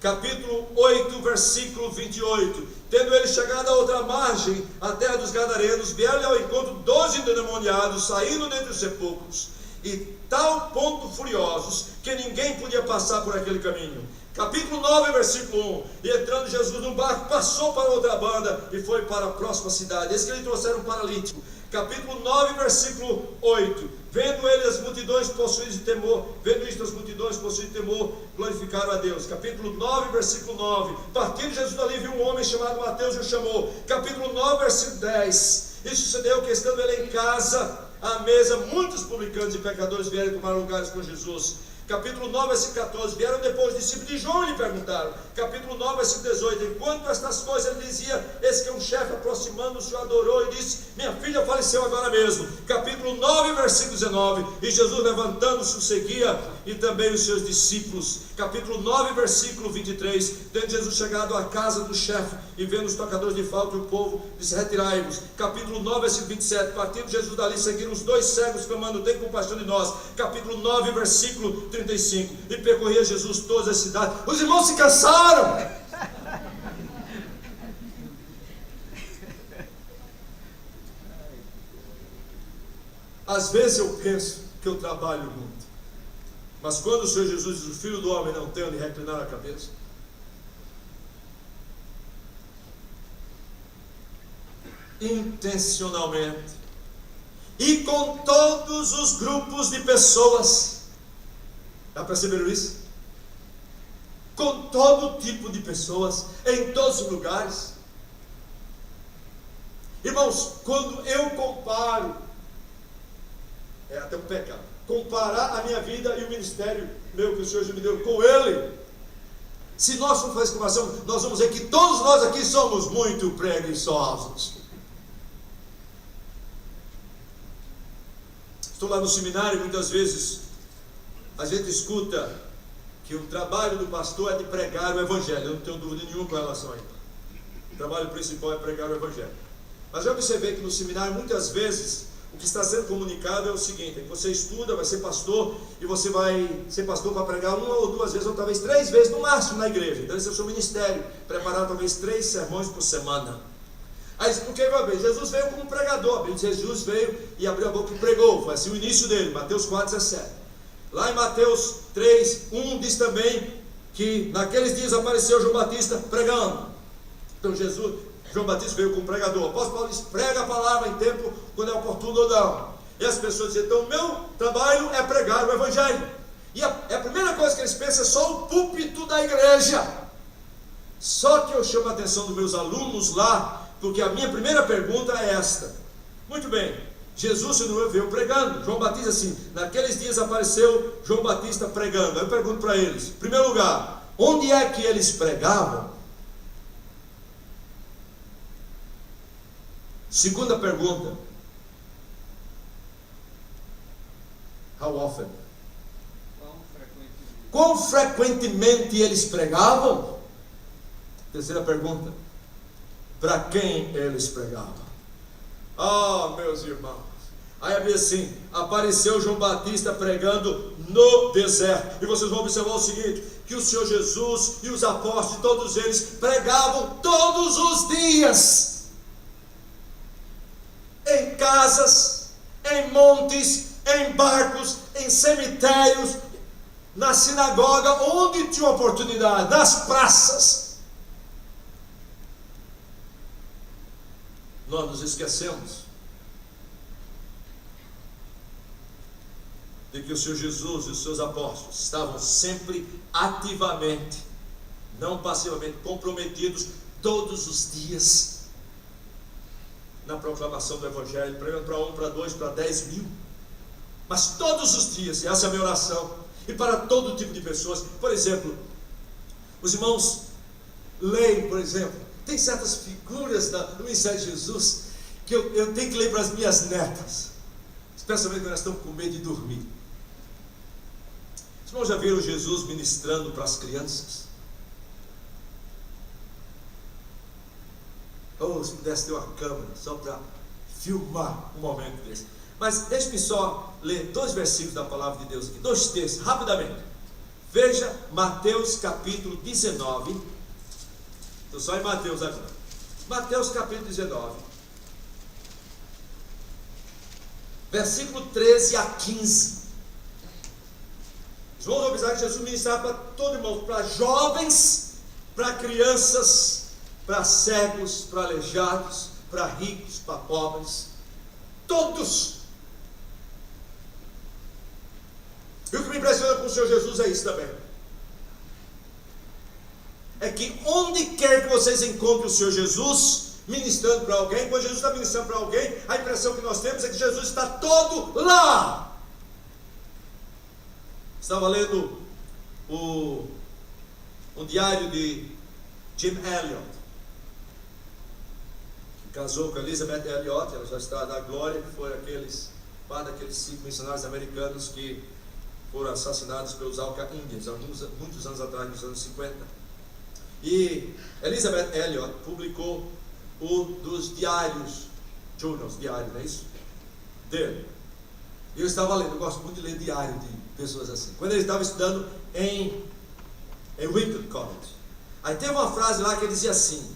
[SPEAKER 2] Capítulo 8, versículo 28. Tendo ele chegado à outra margem, a terra dos Gadarenos, vieram-lhe ao encontro 12 endemoniados, saindo dentre os sepulcros, e tal ponto furiosos, que ninguém podia passar por aquele caminho. Capítulo 9, versículo 1. E entrando Jesus no barco, passou para outra banda, e foi para a próxima cidade. Eis que lhe trouxeram um paralítico. Capítulo 9, versículo 8. Vendo ele as multidões possuídas de temor, vendo isto as multidões possuídas de temor, glorificaram a Deus. Capítulo 9, versículo 9. Partindo Jesus dali, viu um homem chamado Mateus e o chamou. Capítulo 9, versículo 10. E sucedeu que, estando ele em casa, à mesa, muitos publicanos e pecadores vieram tomar lugares com Jesus. Capítulo 9, versículo 14. Vieram depois os discípulos de João e lhe perguntaram. Capítulo 9, versículo 18. Enquanto estas coisas ele dizia, eis que um chefe aproximando-se o adorou e disse: minha filha faleceu agora mesmo. Capítulo 9, versículo 19. E Jesus levantando-se o seguia, e também os seus discípulos. Capítulo 9, versículo 23. Tendo Jesus chegado à casa do chefe e vendo os tocadores de flauta e o povo, disse: retirai-vos. Capítulo 9, versículo 27. Partindo Jesus dali, seguiram os 2 cegos, clamando: tem compaixão de nós. Capítulo 9, versículo 35. E percorria Jesus todas as cidades. Os irmãos se cansaram. Às vezes eu penso que eu trabalho muito, mas quando o Senhor Jesus diz: o Filho do Homem não tem onde reclinar a cabeça, intencionalmente e com todos os grupos de pessoas, já perceberam isso? Com todo tipo de pessoas, em todos os lugares. Irmãos, quando eu comparo, é até um pecado, comparar a minha vida e o ministério meu que o Senhor já me deu com Ele. Se nós formos fazer comparação, nós vamos ver que todos nós aqui somos muito preguiçosos. Estou lá no seminário, muitas vezes a gente escuta que o trabalho do pastor é de pregar o Evangelho. Eu não tenho dúvida nenhuma com relação a isso. O trabalho principal é pregar o Evangelho. Mas já observei que no seminário, muitas vezes, o que está sendo comunicado é o seguinte: você estuda, vai ser pastor, e você vai ser pastor para pregar 1 ou 2 vezes, ou talvez 3 vezes no máximo na igreja. Então esse é o seu ministério, preparar talvez 3 sermões por semana. Aí porque vai ver, Jesus veio como pregador. Jesus veio e abriu a boca e pregou. Foi assim o início dele, Mateus 4,17. Lá em Mateus 3:1 diz também que naqueles dias apareceu João Batista pregando. Então João Batista veio como pregador. O apóstolo Paulo diz: prega a palavra em tempo quando é oportuno ou não. E as pessoas dizem: então o meu trabalho é pregar o Evangelho. E a primeira coisa que eles pensam é só o púlpito da igreja. Só que eu chamo a atenção dos meus alunos lá, porque a minha primeira pergunta é esta: muito bem, Jesus veio pregando. João Batista assim, naqueles dias apareceu João Batista pregando. Aí eu pergunto para eles, em primeiro lugar, onde é que eles pregavam? Segunda pergunta: how often? Quão frequentemente eles pregavam? Terceira pergunta: para quem eles pregavam? Meus irmãos, aí havia assim: apareceu João Batista pregando no deserto. E vocês vão observar o seguinte: que o Senhor Jesus e os apóstolos, todos eles pregavam todos os dias, em casas, em montes, em barcos, em cemitérios, na sinagoga, onde tinha oportunidade, nas praças. Nós nos esquecemos de que o Senhor Jesus e os seus apóstolos estavam sempre ativamente, não passivamente, comprometidos todos os dias na proclamação do Evangelho, pregando para 1, para 2, para 10 mil, mas todos os dias. E essa é a minha oração, e para todo tipo de pessoas. Por exemplo, os irmãos leem, por exemplo, tem certas figuras do ministério de Jesus que eu tenho que ler para as minhas netas, especialmente quando elas estão com medo de dormir. Os irmãos já viram Jesus ministrando para as crianças? Ou se pudesse ter uma câmera só para filmar um momento desse. Mas deixe-me só ler 2 versículos da palavra de Deus aqui, 2 textos, rapidamente. Veja Mateus capítulo 19. Estou só em Mateus agora. Mateus capítulo 19, versículo 13 a 15. Vamos observar que Jesus ministrava para todo mundo, para jovens, para crianças, para cegos, para aleijados, para ricos, para pobres, todos. E o que me impressiona com o Senhor Jesus é isso também. É que onde quer que vocês encontrem o Senhor Jesus ministrando para alguém, quando Jesus está ministrando para alguém, a impressão que nós temos é que Jesus está todo lá. Estava lendo um diário de Jim Elliot, que casou com Elizabeth Elliot. Ela já está na glória, que foi daqueles 5 missionários americanos que foram assassinados pelos Al-Qaídas, muitos anos atrás, nos anos 50. E Elizabeth Elliot publicou um dos diários, diário, não é isso? Dele. E eu estava lendo, eu gosto muito de ler diário de pessoas assim. Quando ele estava estudando em Wheaton College. Aí tem uma frase lá que ele dizia assim: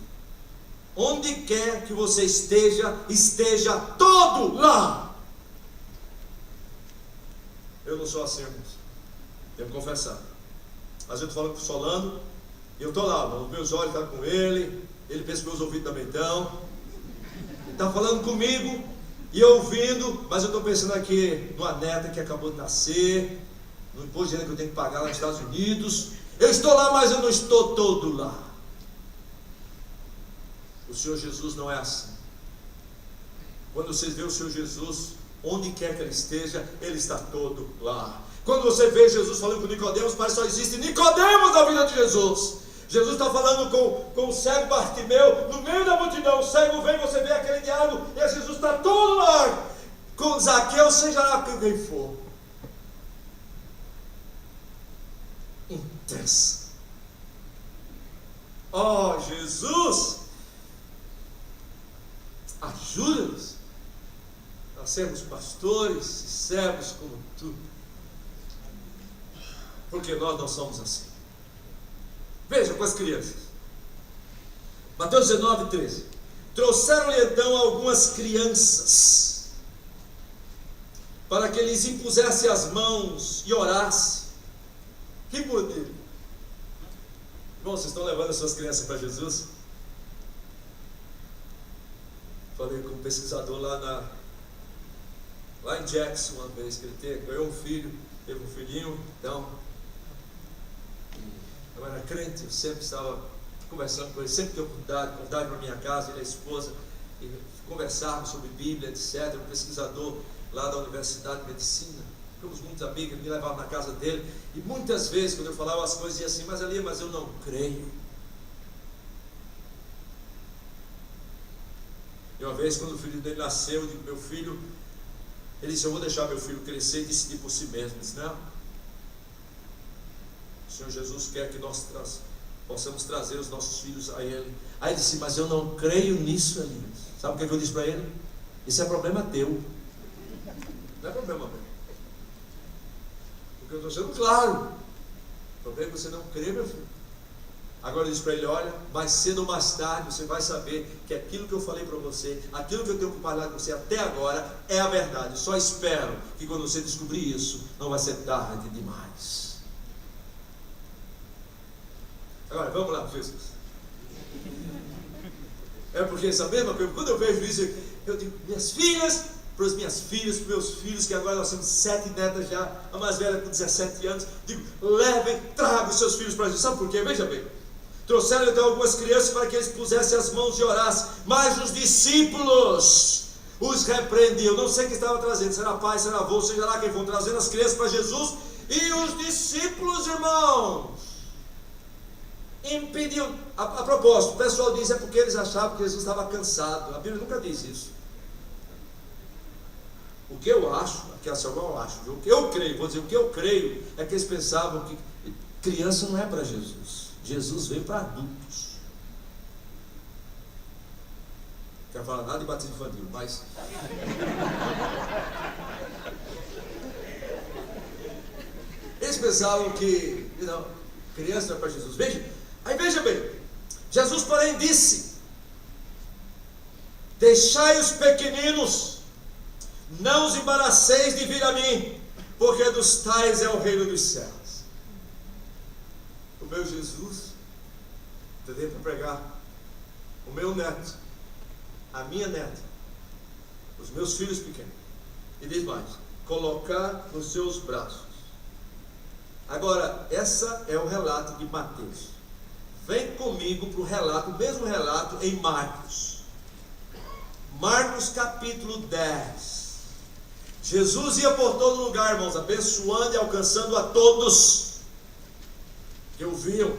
[SPEAKER 2] onde quer que você esteja, esteja todo lá. Eu não sou assim, irmãos. Tenho que confessar. Mas eu estou falando com o Solano, e eu estou lá, os meus olhos estão com ele pensa que meus ouvidos também estão. Ele está falando comigo, e eu ouvindo, mas eu estou pensando aqui numa neta que acabou de nascer, no imposto de renda que eu tenho que pagar lá nos Estados Unidos. Eu estou lá, mas eu não estou todo lá. O Senhor Jesus não é assim. Quando vocês veem o Senhor Jesus, onde quer que Ele esteja, Ele está todo lá. Quando você vê Jesus falando com Nicodemos, parece que só existe Nicodemos na vida de Jesus. Jesus está falando com o cego Bartimeu, no meio da multidão. O cego vem, você vê aquele diálogo, e Jesus está todo lá. Com Zaqueu, seja lá quem for. Intensa. Oh, Jesus, ajuda-nos a sermos pastores e servos como tu, porque nós não somos assim. Veja com as crianças, Mateus 19, 13. Trouxeram-lhe então algumas crianças, para que lhes impusesse as mãos e orasse. Que bonito! Irmão, vocês estão levando as suas crianças para Jesus? Falei com um pesquisador lá em Jackson uma vez, que ele ganhou um filho, teve um filhinho, então eu era crente, eu sempre estava conversando com ele, sempre tenho cuidado para minha casa, ele e a esposa, e conversarmos sobre Bíblia, etc. Um pesquisador lá da Universidade de Medicina, ficamos muito amigos, ele me levava na casa dele, e muitas vezes quando eu falava as coisas, dizia assim: mas eu não creio. E uma vez, quando o filho dele nasceu, eu digo: meu filho, ele disse: eu vou deixar meu filho crescer e decidir por si mesmo. Ele disse: não, o Senhor Jesus quer que nós possamos trazer os nossos filhos a Ele. Aí ele disse: mas eu não creio nisso, Elias. Sabe o que eu disse para ele? Isso é problema teu, não é problema meu. Porque eu estou sendo claro, o problema é que você não crê, meu filho. Agora eu disse para ele: olha, mais cedo ou mais tarde você vai saber que aquilo que eu falei para você, aquilo que eu tenho compartilhado com você até agora, é a verdade. Só espero que quando você descobrir isso, não vai ser tarde demais. Agora, vamos lá, Jesus. É porque essa mesma coisa, quando eu vejo isso, eu digo: minhas filhas, para as minhas filhas, para os meus filhos, que agora nós temos 7 netas já, a mais velha com 17 anos, digo: levem, tragam os seus filhos para Jesus. Sabe por quê? Veja bem. Trouxeram então algumas crianças para que eles pusessem as mãos e orassem, mas os discípulos os repreendiam. Não sei quem estava trazendo, será pai, será avô, seja lá quem for, trazendo as crianças para Jesus, e os discípulos, irmãos, impediam. A propósito, o pessoal diz é porque eles achavam que Jesus estava cansado. A Bíblia nunca diz isso. O que eu acho, aqui assim, eu acho, o que eu creio, vou dizer, o que eu creio é que eles pensavam que criança não é para Jesus. Jesus veio para adultos. Não quero falar nada de batismo infantil, mas eles pensavam que não, criança não é para Jesus. Veja bem, Jesus porém disse: deixai os pequeninos, não os embaraceis de vir a mim, porque dos tais é o reino dos céus. O meu Jesus, entendeu? Para pregar o meu neto, a minha neta, os meus filhos pequenos, e diz mais: colocar nos seus braços. Agora, essa é o relato de Mateus. Vem comigo para o relato, o mesmo relato em Marcos. Marcos capítulo 10. Jesus ia por todo lugar, irmãos, abençoando e alcançando a todos que ouviam,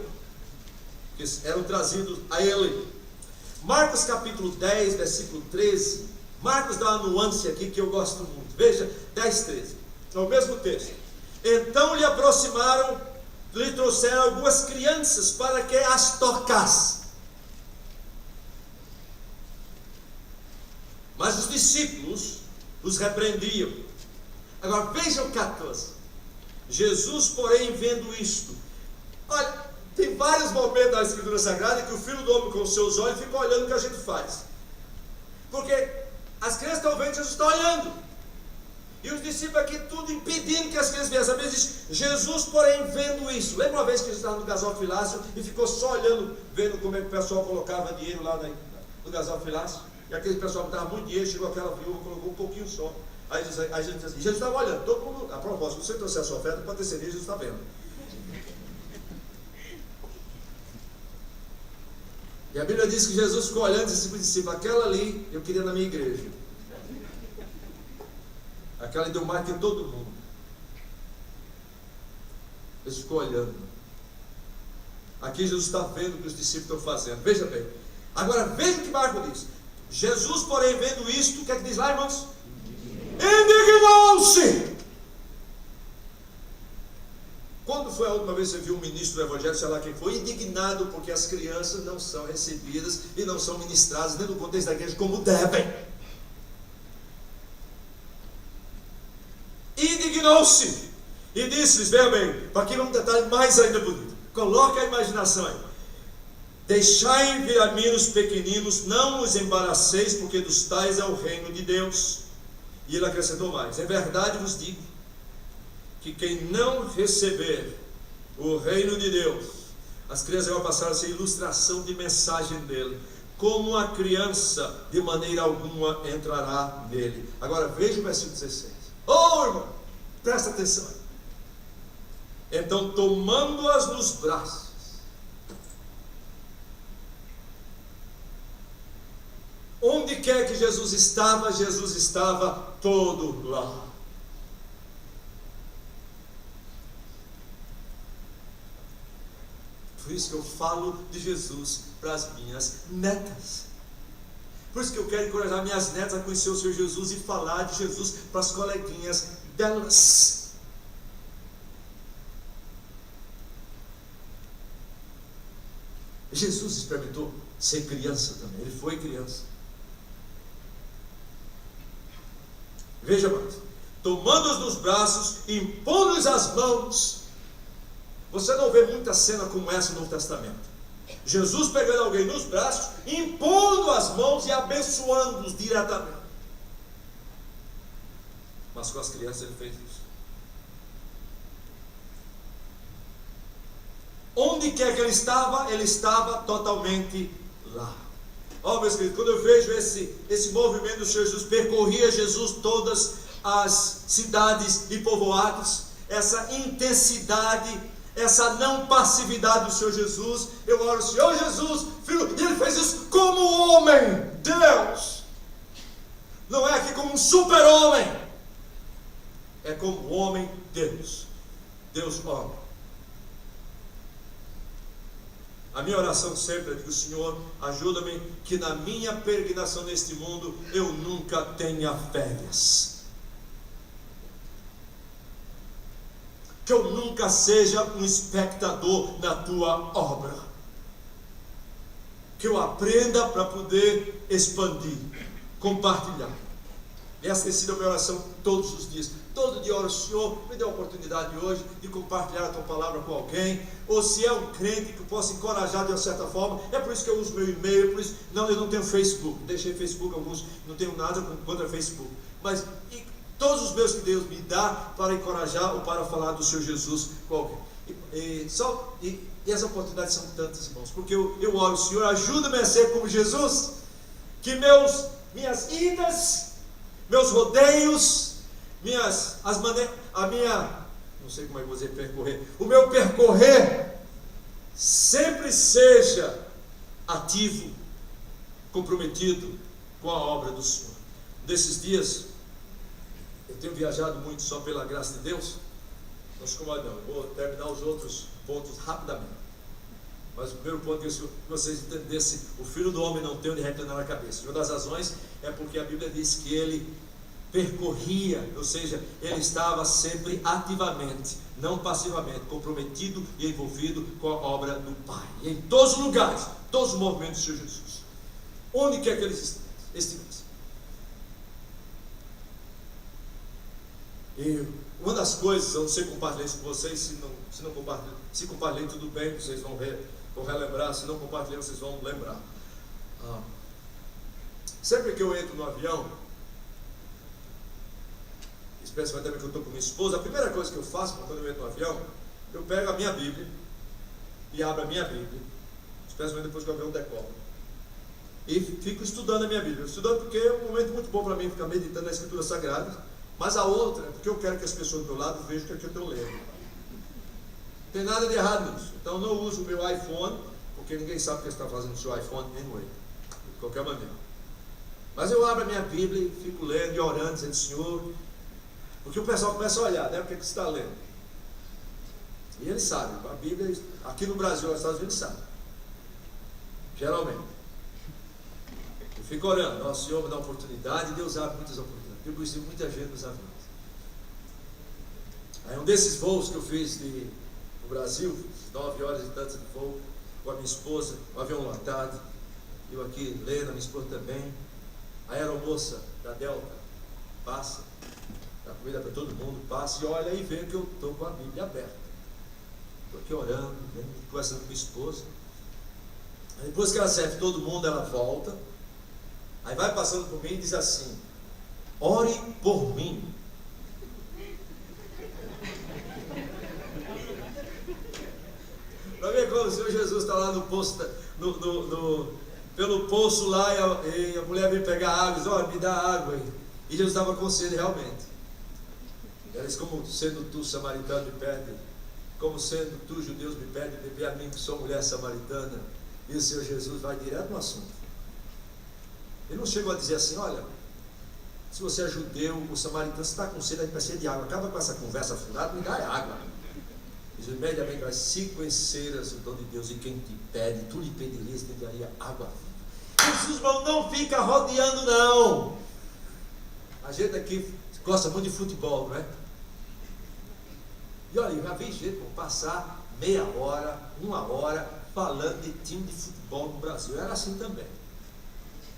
[SPEAKER 2] que eram trazidos a Ele. Marcos capítulo 10, versículo 13. Marcos dá uma nuance aqui que eu gosto muito. Veja, 10, 13. É o mesmo texto. Então lhe aproximaram, lhe trouxeram algumas crianças para que as tocasse. Mas os discípulos os repreendiam. Agora vejam o 14. Jesus, porém, vendo isto. Olha, tem vários momentos na Escritura Sagrada que o Filho do Homem com os seus olhos fica olhando o que a gente faz. Porque as crianças estão vendo, Jesus está olhando. E os discípulos aqui tudo impedindo que as crianças viessem. A Bíblia diz, Jesus, porém, vendo isso. Lembra uma vez que Jesus estava no gasofilácio e ficou só olhando, vendo como é que o pessoal colocava dinheiro lá no gasofilácio? E aquele pessoal que estava muito dinheiro, chegou aquela viúva, colocou um pouquinho só. Aí a gente diz assim, Jesus estava olhando, todo mundo, a propósito, se você trouxer a sua oferta, pode ter certeza, Jesus está vendo. E a Bíblia diz que Jesus ficou olhando e disse para os discípulos, aquela ali eu queria na minha igreja. Aquela ali deu mais que todo mundo. Ele ficou olhando. Aqui Jesus está vendo o que os discípulos estão fazendo. Veja bem. Agora veja o que Marcos diz. Jesus, porém, vendo isto, o que é que diz lá, irmãos? Indignou-se. Quando foi a última vez que você viu um ministro do Evangelho, sei lá quem foi, indignado porque as crianças não são recebidas e não são ministradas dentro do contexto da igreja como devem? Indignou-se e disse-lhes, veja bem, para aqui vamos um detalhe mais ainda bonito. Coloca a imaginação aí. Deixai vir a mim os pequeninos, não os embaraceis, porque dos tais é o reino de Deus. E ele acrescentou mais, em verdade vos digo, que quem não receber o reino de Deus, as crianças vão passar a ser ilustração de mensagem dele, como a criança de maneira alguma entrará nele. Agora veja o versículo 16. Oh, irmão, presta atenção. Então, tomando-as nos braços, onde quer que Jesus estava todo lá. Por isso que eu falo de Jesus para as minhas netas. Por isso que eu quero encorajar minhas netas a conhecer o Senhor Jesus e falar de Jesus para as coleguinhas delas. Jesus experimentou ser criança também, ele foi criança. Veja mais, tomando-os nos braços, impondo-lhes as mãos. Você não vê muita cena como essa no Novo Testamento. Jesus pegando alguém nos braços, impondo as mãos e abençoando-os diretamente. Mas com as crianças ele fez isso. Onde quer que ele estava totalmente lá. Ó, meus queridos, quando eu vejo esse movimento do Senhor Jesus, percorria Jesus todas as cidades e povoados, essa intensidade, essa não passividade do Senhor Jesus, eu oro, Senhor Jesus, filho, e ele fez isso como homem, Deus, não é aqui como um super-homem, é como homem, Deus homem. A minha oração sempre é de que o Senhor ajuda-me, que na minha peregrinação neste mundo, eu nunca tenha férias. Que eu nunca seja um espectador na tua obra. Que eu aprenda para poder expandir, compartilhar. Essa tem sido a minha oração todos os dias. Todo dia eu oro, Senhor, me dê a oportunidade hoje de compartilhar a tua palavra com alguém. Ou se é um crente que eu possa encorajar de uma certa forma. É por isso que eu uso meu e-mail. Por isso, eu não tenho Facebook. Deixei Facebook alguns, não tenho nada contra Facebook. Mas todos os meus que Deus me dá para encorajar ou para falar do Senhor Jesus com alguém. E as oportunidades são tantas, irmãos. Porque eu oro, Senhor, ajuda-me a ser como Jesus. Que minhas idas, meus rodeios, não sei como é que eu vou dizer percorrer, o meu percorrer sempre seja ativo, comprometido com a obra do Senhor. Nesses dias, eu tenho viajado muito só pela graça de Deus. Não se incomode não, eu vou terminar os outros pontos rapidamente. Mas o primeiro ponto é que vocês entendessem, o Filho do Homem não tem onde reclinar a cabeça. Uma das razões é porque a Bíblia diz que ele percorria, ou seja, ele estava sempre ativamente, não passivamente, comprometido e envolvido com a obra do Pai. E em todos os lugares, todos os movimentos do Senhor Jesus, onde quer que ele estivesse. E uma das coisas, eu não sei compartilhar isso com vocês, se não compartilhar, se compartilhei tudo bem, vocês vão relembrar, se não compartilhar, vocês vão lembrar. Sempre que eu entro no avião, especialmente também que eu estou com minha esposa, a primeira coisa que eu faço quando eu entro no avião, eu pego a minha Bíblia e abro a minha Bíblia, especialmente depois que o avião decola, e fico estudando a minha Bíblia. Estudando porque é um momento muito bom para mim ficar meditando na Escritura Sagrada. Mas a outra é porque eu quero que as pessoas do meu lado vejam o que eu estou lendo. Não tem nada de errado nisso. Então eu não uso o meu iPhone, porque ninguém sabe o que você está fazendo no seu iPhone anyway, de qualquer maneira. Mas eu abro a minha Bíblia e fico lendo e orando, dizendo: Senhor, porque o pessoal começa a olhar, né? O que você está lendo? E eles sabem, a Bíblia, aqui no Brasil, nos Estados Unidos, sabe. Geralmente. Eu fico orando: nosso Senhor me dá oportunidade, e Deus abre muitas oportunidades. Eu conheci muita gente nos aviões. Aí um desses voos que eu fiz no Brasil, 9 horas e tantas de voo, com a minha esposa, o avião lotado, eu aqui lendo, a minha esposa também. A aeromoça da Delta passa, dá comida para todo mundo, passa e olha e vê que eu estou com a Bíblia aberta. Estou aqui orando, conversando com minha esposa. Aí depois que ela serve todo mundo, ela volta. Aí vai passando por mim e diz assim: ore por mim. Para ver como o Senhor Jesus está lá no poço, pelo poço lá, e a mulher vem pegar água e diz: olha, me dá água aí. E Jesus estava com sede realmente. Ela diz: como sendo tu samaritano me pede, como sendo tu judeus me pede beber a mim que sou mulher samaritana. E o Senhor Jesus vai direto no assunto. Ele não chegou a dizer assim: olha, se você é judeu, o samaritano, você está com sede, a gente precisa de água, acaba com essa conversa furada, me dá água. Diz: imediatamente, mas se conheceras o dom de Deus e quem te pede, tu lhe pedirias, te daria água viva. Jesus, irmão, não fica rodeando não. A gente aqui gosta muito de futebol, não é? E olha, eu já vi gente passar meia hora, 1 hora, falando de time de futebol no Brasil. Era assim também.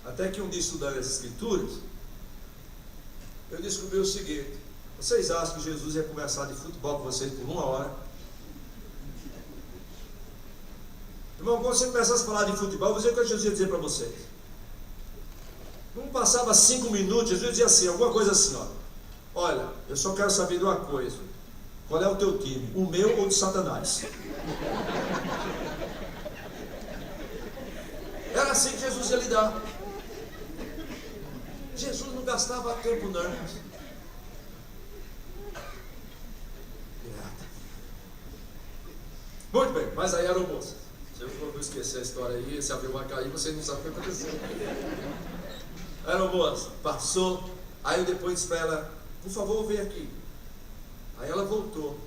[SPEAKER 2] Até que um dia, estudando as Escrituras, eu descobri o seguinte: vocês acham que Jesus ia conversar de futebol com vocês por 1 hora? Irmão, quando você começasse a falar de futebol, eu vou dizer o que Jesus ia dizer para vocês. Não passava 5 minutos, Jesus dizia assim, alguma coisa assim: olha, eu só quero saber de uma coisa: qual é o teu time, o meu ou de Satanás? Era assim que Jesus ia lidar. Jesus não gastava tempo não. Muito bem, mas aí era o moço. Se eu for esquecer a história aí, esse avião vai cair, vocês não sabem o que aconteceu. Era o moço, passou. Aí eu depois disse para ela: por favor, vem aqui. Aí ela voltou.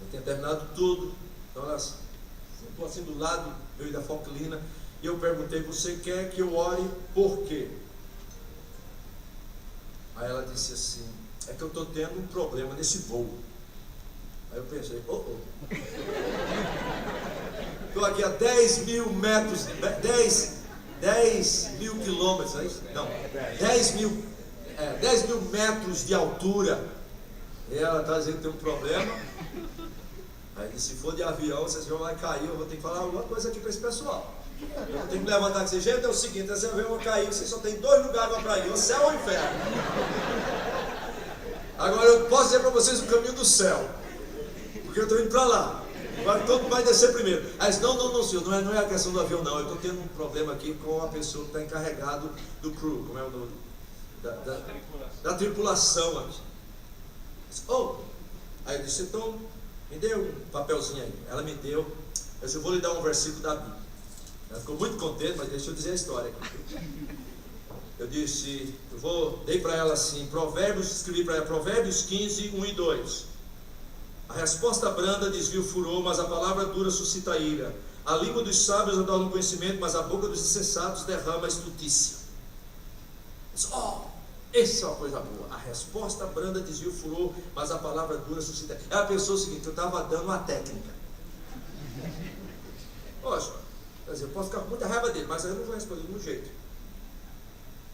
[SPEAKER 2] Eu tinha terminado tudo. Então ela sentou assim do lado, eu e da Foclina. E eu perguntei: você quer que eu ore por quê? Aí ela disse assim: é que eu estou tendo um problema nesse voo. Aí eu pensei: estou aqui a 10 mil metros, 10 mil quilômetros, é isso? Não, 10 mil metros de altura. E ela está dizendo que tem um problema. Aí disse: se for de avião, esse avião vai cair, eu vou ter que falar alguma coisa aqui para esse pessoal. Eu vou ter que levantar e dizer: gente, é o seguinte, esse avião vai cair, você só tem 2 lugares para ir, o céu ou o inferno. Agora eu posso dizer para vocês o caminho do céu, porque eu estou indo para lá. Todo mundo vai descer primeiro. Aí disse: não, senhor, não é a questão do avião não, eu estou tendo um problema aqui com a pessoa que está encarregado do crew, como é o nome? Da tripulação aqui. Aí eu disse: então, me dê um papelzinho aí. Ela me deu. Eu disse: eu vou lhe dar um versículo da Bíblia. Ela ficou muito contente, mas deixa eu dizer a história aqui. Eu disse, dei para ela assim, escrevi para ela Provérbios 15, 1 e 2. A resposta branda desvia o furor, mas a palavra dura suscita a ira. A língua dos sábios adorna o conhecimento, mas a boca dos insensatos derrama a estutícia. Essa é uma coisa boa. A resposta branda desvia o furor, mas a palavra dura suscita. Ela pensou o seguinte: eu estava dando uma técnica. Lógico, quer dizer, eu posso ficar com muita raiva dele, mas aí eu não vou responder de um jeito.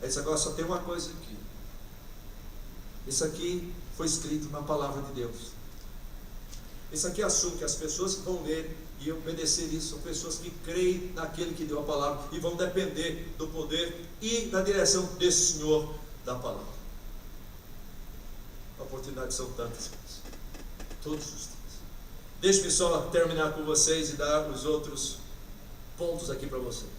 [SPEAKER 2] Esse agora só tem uma coisa aqui. Isso aqui foi escrito na palavra de Deus. Isso aqui assume que as pessoas que vão ler e obedecer isso são pessoas que creem naquele que deu a palavra e vão depender do poder e da direção desse Senhor da palavra. Oportunidades são tantas, todos os dias. Deixe-me só terminar com vocês e dar os outros pontos aqui para vocês.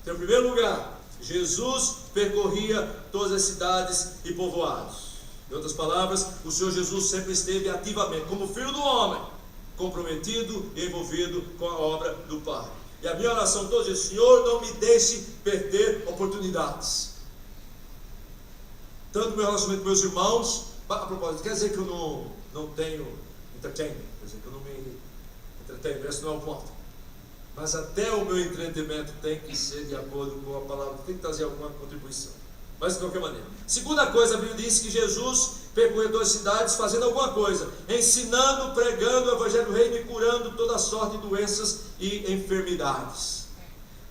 [SPEAKER 2] Então, em primeiro lugar, Jesus percorria todas as cidades e povoados. Em outras palavras, o Senhor Jesus sempre esteve ativamente, como Filho do Homem, comprometido e envolvido com a obra do Pai. E a minha oração todos dias: Senhor, não me deixe perder oportunidades. Tanto no meu relacionamento com meus irmãos, a propósito, quer dizer que eu não tenho entertainment, quer dizer que eu não me entretenho, esse não é o ponto. Mas até o meu entretenimento tem que ser de acordo com a palavra, tem que trazer alguma contribuição. Mas de qualquer maneira. Segunda coisa, a Bíblia diz que Jesus percorreu todas as cidades fazendo alguma coisa, ensinando, pregando o Evangelho do Reino e curando toda sorte de doenças e enfermidades.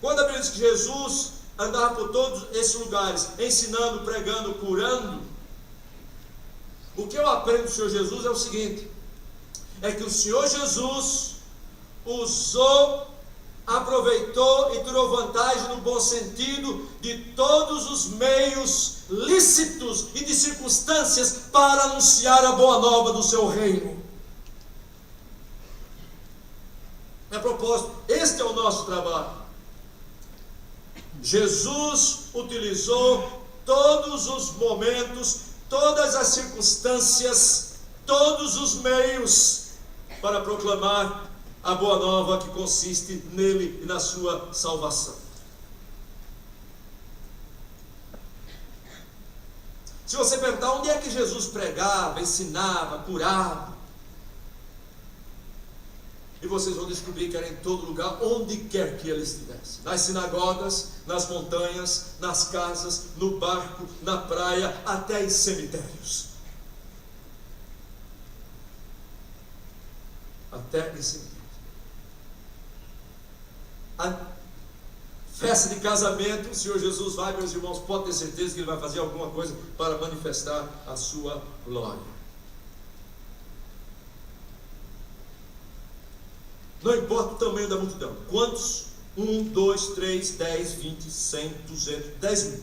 [SPEAKER 2] Quando a Bíblia diz que Jesus andava por todos esses lugares, ensinando, pregando, curando, o que eu aprendo do Senhor Jesus é o seguinte: é que o Senhor Jesus aproveitou e tirou vantagem no bom sentido de todos os meios lícitos e de circunstâncias para anunciar a boa nova do seu reino. A propósito, este é o nosso trabalho. Jesus utilizou todos os momentos, todas as circunstâncias, todos os meios para proclamar a boa nova que consiste nele e na sua salvação. Se você perguntar onde é que Jesus pregava, ensinava, curava, e vocês vão descobrir que era em todo lugar, onde quer que ele estivesse. Nas sinagogas, nas montanhas, nas casas, no barco, na praia, até em cemitérios. Até em cemitérios. A festa de casamento, o Senhor Jesus vai, meus irmãos, pode ter certeza que Ele vai fazer alguma coisa para manifestar a sua glória. Não importa o tamanho da multidão. Quantos? 1, 2, 3, 10, 20, 100, 200, 10 mil.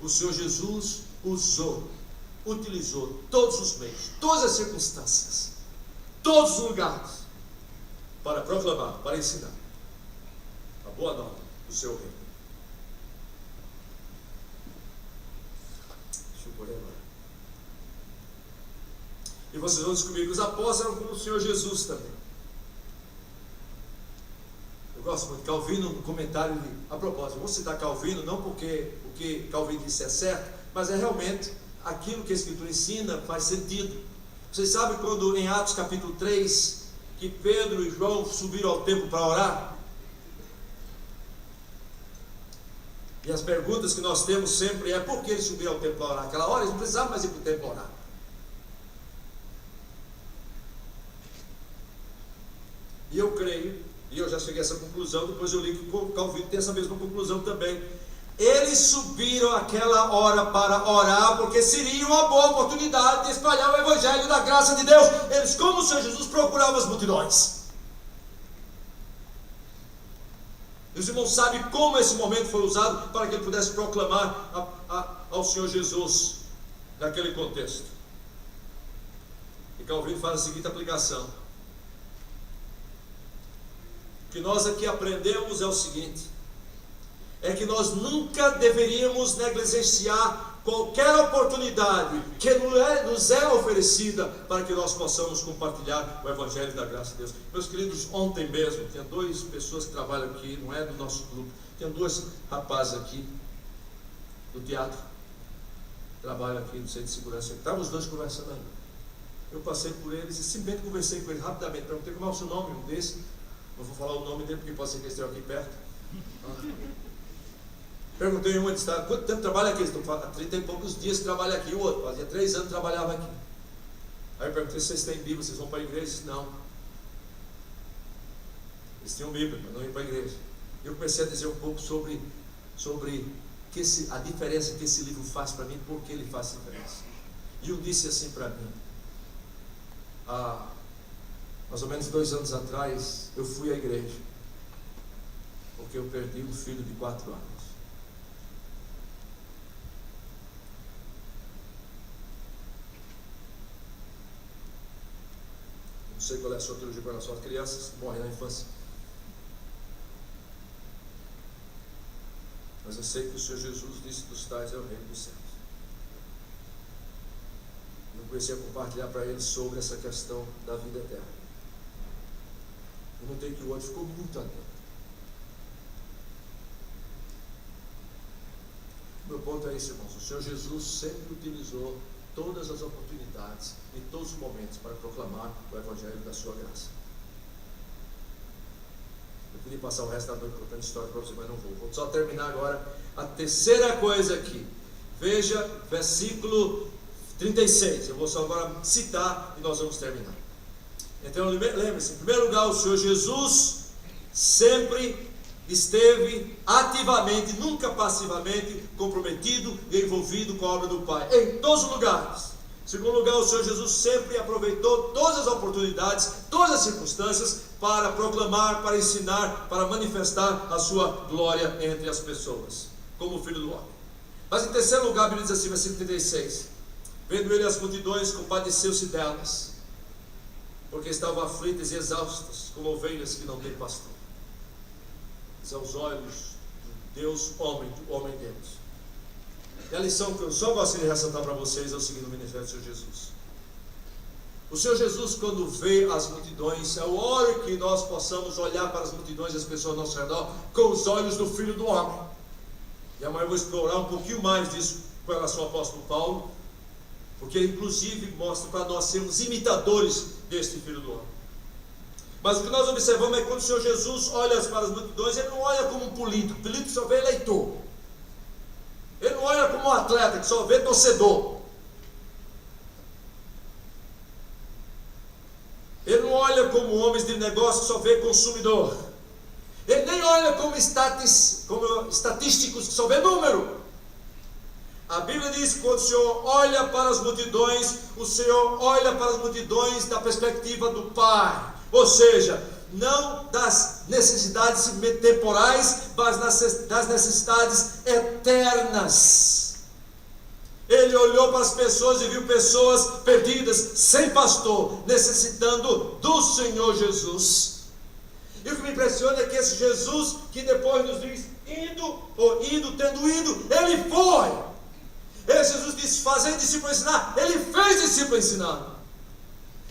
[SPEAKER 2] O Senhor Jesus utilizou todos os meios, todas as circunstâncias, todos os lugares, para proclamar, para ensinar a boa nova do seu reino. Deixa eu correr agora. E vocês vão descobrir que os apóstolos eram como o Senhor Jesus também. Eu gosto muito de Calvino, no comentário a propósito, eu vou citar Calvino, não porque o que Calvino disse é certo, mas é realmente aquilo que a Escritura ensina faz sentido. Vocês sabem quando em Atos capítulo 3, que Pedro e João subiram ao templo para orar? E as perguntas que nós temos sempre é: por que eles subiram ao templo para orar? Aquela hora eles não precisavam mais ir para o templo para orar. E eu creio, e eu já cheguei a essa conclusão, depois eu li que o Calvino tem essa mesma conclusão também. Eles subiram aquela hora para orar, porque seria uma boa oportunidade de espalhar o Evangelho da graça de Deus. Eles, como o Senhor Jesus, procuravam as multidões. Os irmãos sabem como esse momento foi usado para que ele pudesse proclamar ao Senhor Jesus naquele contexto. E Calvino faz a seguinte aplicação: o que nós aqui aprendemos é o seguinte: é que nós nunca deveríamos negligenciar qualquer oportunidade que nos é oferecida para que nós possamos compartilhar o Evangelho da graça de Deus. Meus queridos, ontem mesmo, tinha 2 pessoas que trabalham aqui, não é do nosso grupo, tem 2 rapazes aqui do teatro, trabalham aqui no centro de segurança, estavam os 2 conversando aí. Eu passei por eles e simplesmente conversei com eles rapidamente, perguntei como é o seu nome, um desses, não vou falar o nome dele porque pode ser que eles estejam aqui perto. Perguntei em uma, disse, há quanto tempo trabalha aqui? Estou há 30 e poucos dias que trabalha aqui. O outro, fazia 3 anos que trabalhava aqui. Aí eu perguntei se vocês têm Bíblia, vocês vão para a igreja? Disse, não. Eles tinham Bíblia, mas não iam para a igreja. Eu comecei a dizer um pouco sobre a diferença que esse livro faz para mim, por que ele faz diferença. E um disse assim para mim, há mais ou menos 2 anos atrás, eu fui à igreja, porque eu perdi um filho de 4 anos. Não sei qual é a sua teologia com relação às crianças que morrem na infância. Mas eu sei que o Senhor Jesus disse dos tais é o reino dos céus. Eu comecei a compartilhar para eles sobre essa questão da vida eterna. Eu notei que o outro ficou muito atento. O meu ponto é esse, irmãos. O Senhor Jesus sempre utilizou todas as oportunidades e todos os momentos para proclamar o Evangelho da sua graça. Eu queria passar o resto da noite contando história para você, mas não vou. Vou só terminar agora a terceira coisa aqui. Veja, versículo 36. Eu vou só agora citar e nós vamos terminar. Então, lembre-se, em primeiro lugar, o Senhor Jesus sempre esteve ativamente, nunca passivamente, comprometido e envolvido com a obra do Pai, em todos os lugares. Em segundo lugar, o Senhor Jesus sempre aproveitou todas as oportunidades, todas as circunstâncias, para proclamar, para ensinar, para manifestar a sua glória entre as pessoas, como Filho do Homem. Mas em terceiro lugar, a Bíblia diz assim, versículo 36, vendo ele as multidões, compadeceu-se delas, porque estavam aflitas e exaustas, como ovelhas que não têm pastor. Isso é aos olhos de Deus, homem Deus. E a lição que eu só gostaria de ressaltar para vocês é o seguinte no ministério do Senhor Jesus. O Senhor Jesus, quando vê as multidões, eu oro que nós possamos olhar para as multidões e as pessoas ao nosso redor com os olhos do Filho do Homem. E amanhã eu vou explorar um pouquinho mais disso com relação ao apóstolo Paulo, porque ele inclusive mostra para nós sermos imitadores deste Filho do Homem. Mas o que nós observamos é que quando o Senhor Jesus olha para as multidões, ele não olha como um político. O político só vê eleitor. Ele não olha como um atleta que só vê torcedor. Ele não olha como homens de negócio que só vê consumidor. Ele nem olha como estatísticos que só vê número. A Bíblia diz que quando o Senhor olha para as multidões, o Senhor olha para as multidões da perspectiva do Pai. Ou seja, não das necessidades temporais, mas das necessidades eternas. Ele olhou para as pessoas e viu pessoas perdidas, sem pastor, necessitando do Senhor Jesus. E o que me impressiona é que esse Jesus, que depois nos diz, tendo ido, ele foi. Esse Jesus disse, fazer discípulo ensinar, ele fez discípulo ensinar.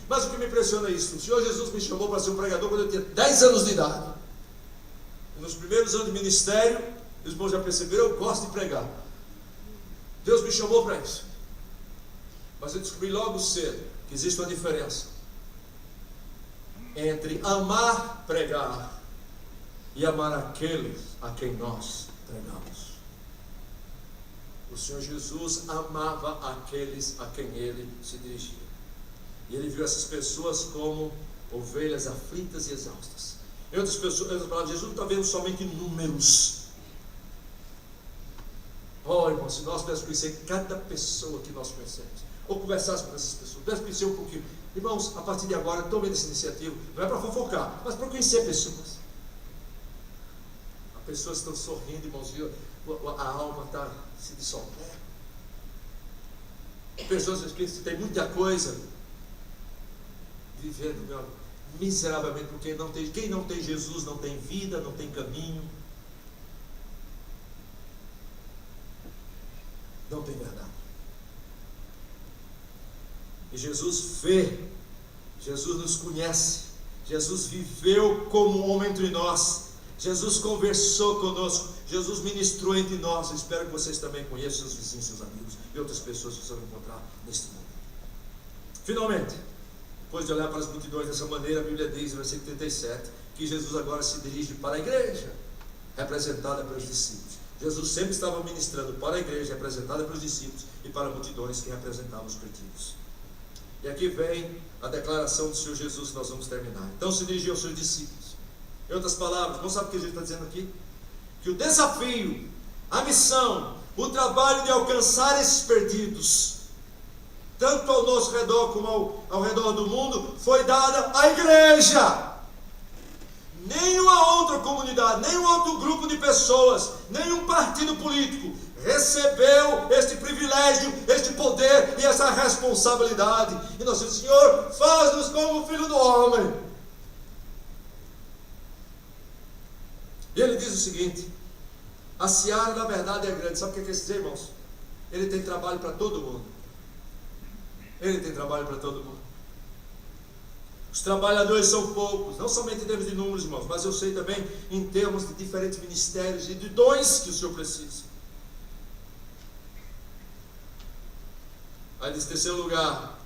[SPEAKER 2] Mas o que me impressiona é isso. O Senhor Jesus me chamou para ser um pregador quando eu tinha 10 anos de idade. E nos primeiros anos de ministério, os irmãos já perceberam, eu gosto de pregar. Deus me chamou para isso. Mas eu descobri logo cedo que existe uma diferença entre amar pregar e amar aqueles a quem nós pregamos. O Senhor Jesus amava aqueles a quem ele se dirigia. E ele viu essas pessoas como ovelhas aflitas e exaustas. Em outras palavras, Jesus não está vendo somente números. Oh, irmão, se nós pudéssemos conhecer cada pessoa que nós conhecemos, ou conversássemos com essas pessoas, pudéssemos conhecer um pouquinho. Irmãos, a partir de agora, tomem essa iniciativa, não é para fofocar, mas para conhecer pessoas. As pessoas estão sorrindo, irmãos, a alma está se dissolvendo. Pessoas que têm muita coisa, vivendo miseravelmente, porque quem não tem Jesus não tem vida, não tem caminho, não tem verdade. E Jesus vê, Jesus nos conhece, Jesus viveu como um homem entre nós, Jesus conversou conosco, Jesus ministrou entre nós. Eu espero que vocês também conheçam seus vizinhos, seus amigos e outras pessoas que vocês vão encontrar neste mundo. Finalmente, depois de olhar para as multidões dessa maneira, a Bíblia diz, no versículo 37, que Jesus agora se dirige para a igreja, representada pelos discípulos. Jesus sempre estava ministrando para a igreja, representada pelos discípulos, e para multidões que representavam os perdidos. E aqui vem a declaração do Senhor Jesus que nós vamos terminar. Então se dirigiu aos seus discípulos. Em outras palavras, não sabe o que Jesus está dizendo aqui? Que o desafio, a missão, o trabalho de alcançar esses perdidos, tanto ao nosso redor como ao redor do mundo, foi dada à igreja. Nenhuma outra comunidade, nenhum outro grupo de pessoas, nenhum partido político recebeu este privilégio, este poder e essa responsabilidade. E nós dizemos: Senhor, faz-nos como o Filho do Homem. E ele diz o seguinte: a seara na verdade é grande. Sabe o que quer dizer, irmãos? Ele tem trabalho para todo mundo. Ele tem trabalho para todo mundo. Os trabalhadores são poucos, não somente em termos de números, irmãos, mas eu sei também em termos de diferentes ministérios e de dons que o Senhor precisa. Aí, nesse terceiro lugar,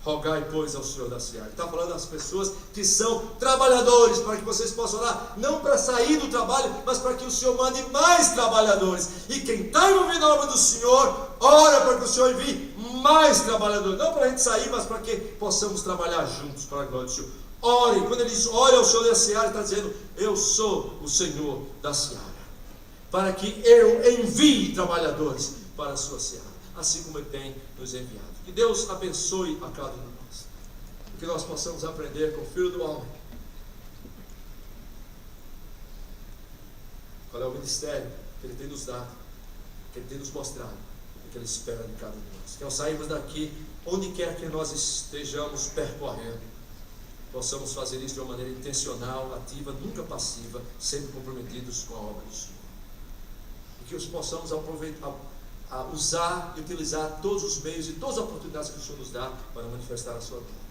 [SPEAKER 2] rogai, pois, ao Senhor da seara. Ele está falando das pessoas que são trabalhadores, para que vocês possam orar, não para sair do trabalho, mas para que o Senhor mande mais trabalhadores. E quem está envolvido na obra do Senhor, ora para que o Senhor envie mais trabalhadores, não para a gente sair, mas para que possamos trabalhar juntos para a glória do Senhor. Ore, quando ele diz ore ao Senhor da seara, ele está dizendo: eu sou o Senhor da seara, para que eu envie trabalhadores para a sua seara, assim como ele tem nos enviado. Que Deus abençoe a cada um de nós, que nós possamos aprender com o Filho do Homem qual é o ministério que ele tem nos dado, que ele tem nos mostrado, que ele espera de cada um de nós. Que ao sairmos daqui, onde quer que nós estejamos percorrendo, possamos fazer isso de uma maneira intencional, ativa, nunca passiva, sempre comprometidos com a obra do Senhor. E que os possamos aproveitar, usar e utilizar todos os meios e todas as oportunidades que o Senhor nos dá para manifestar a sua glória.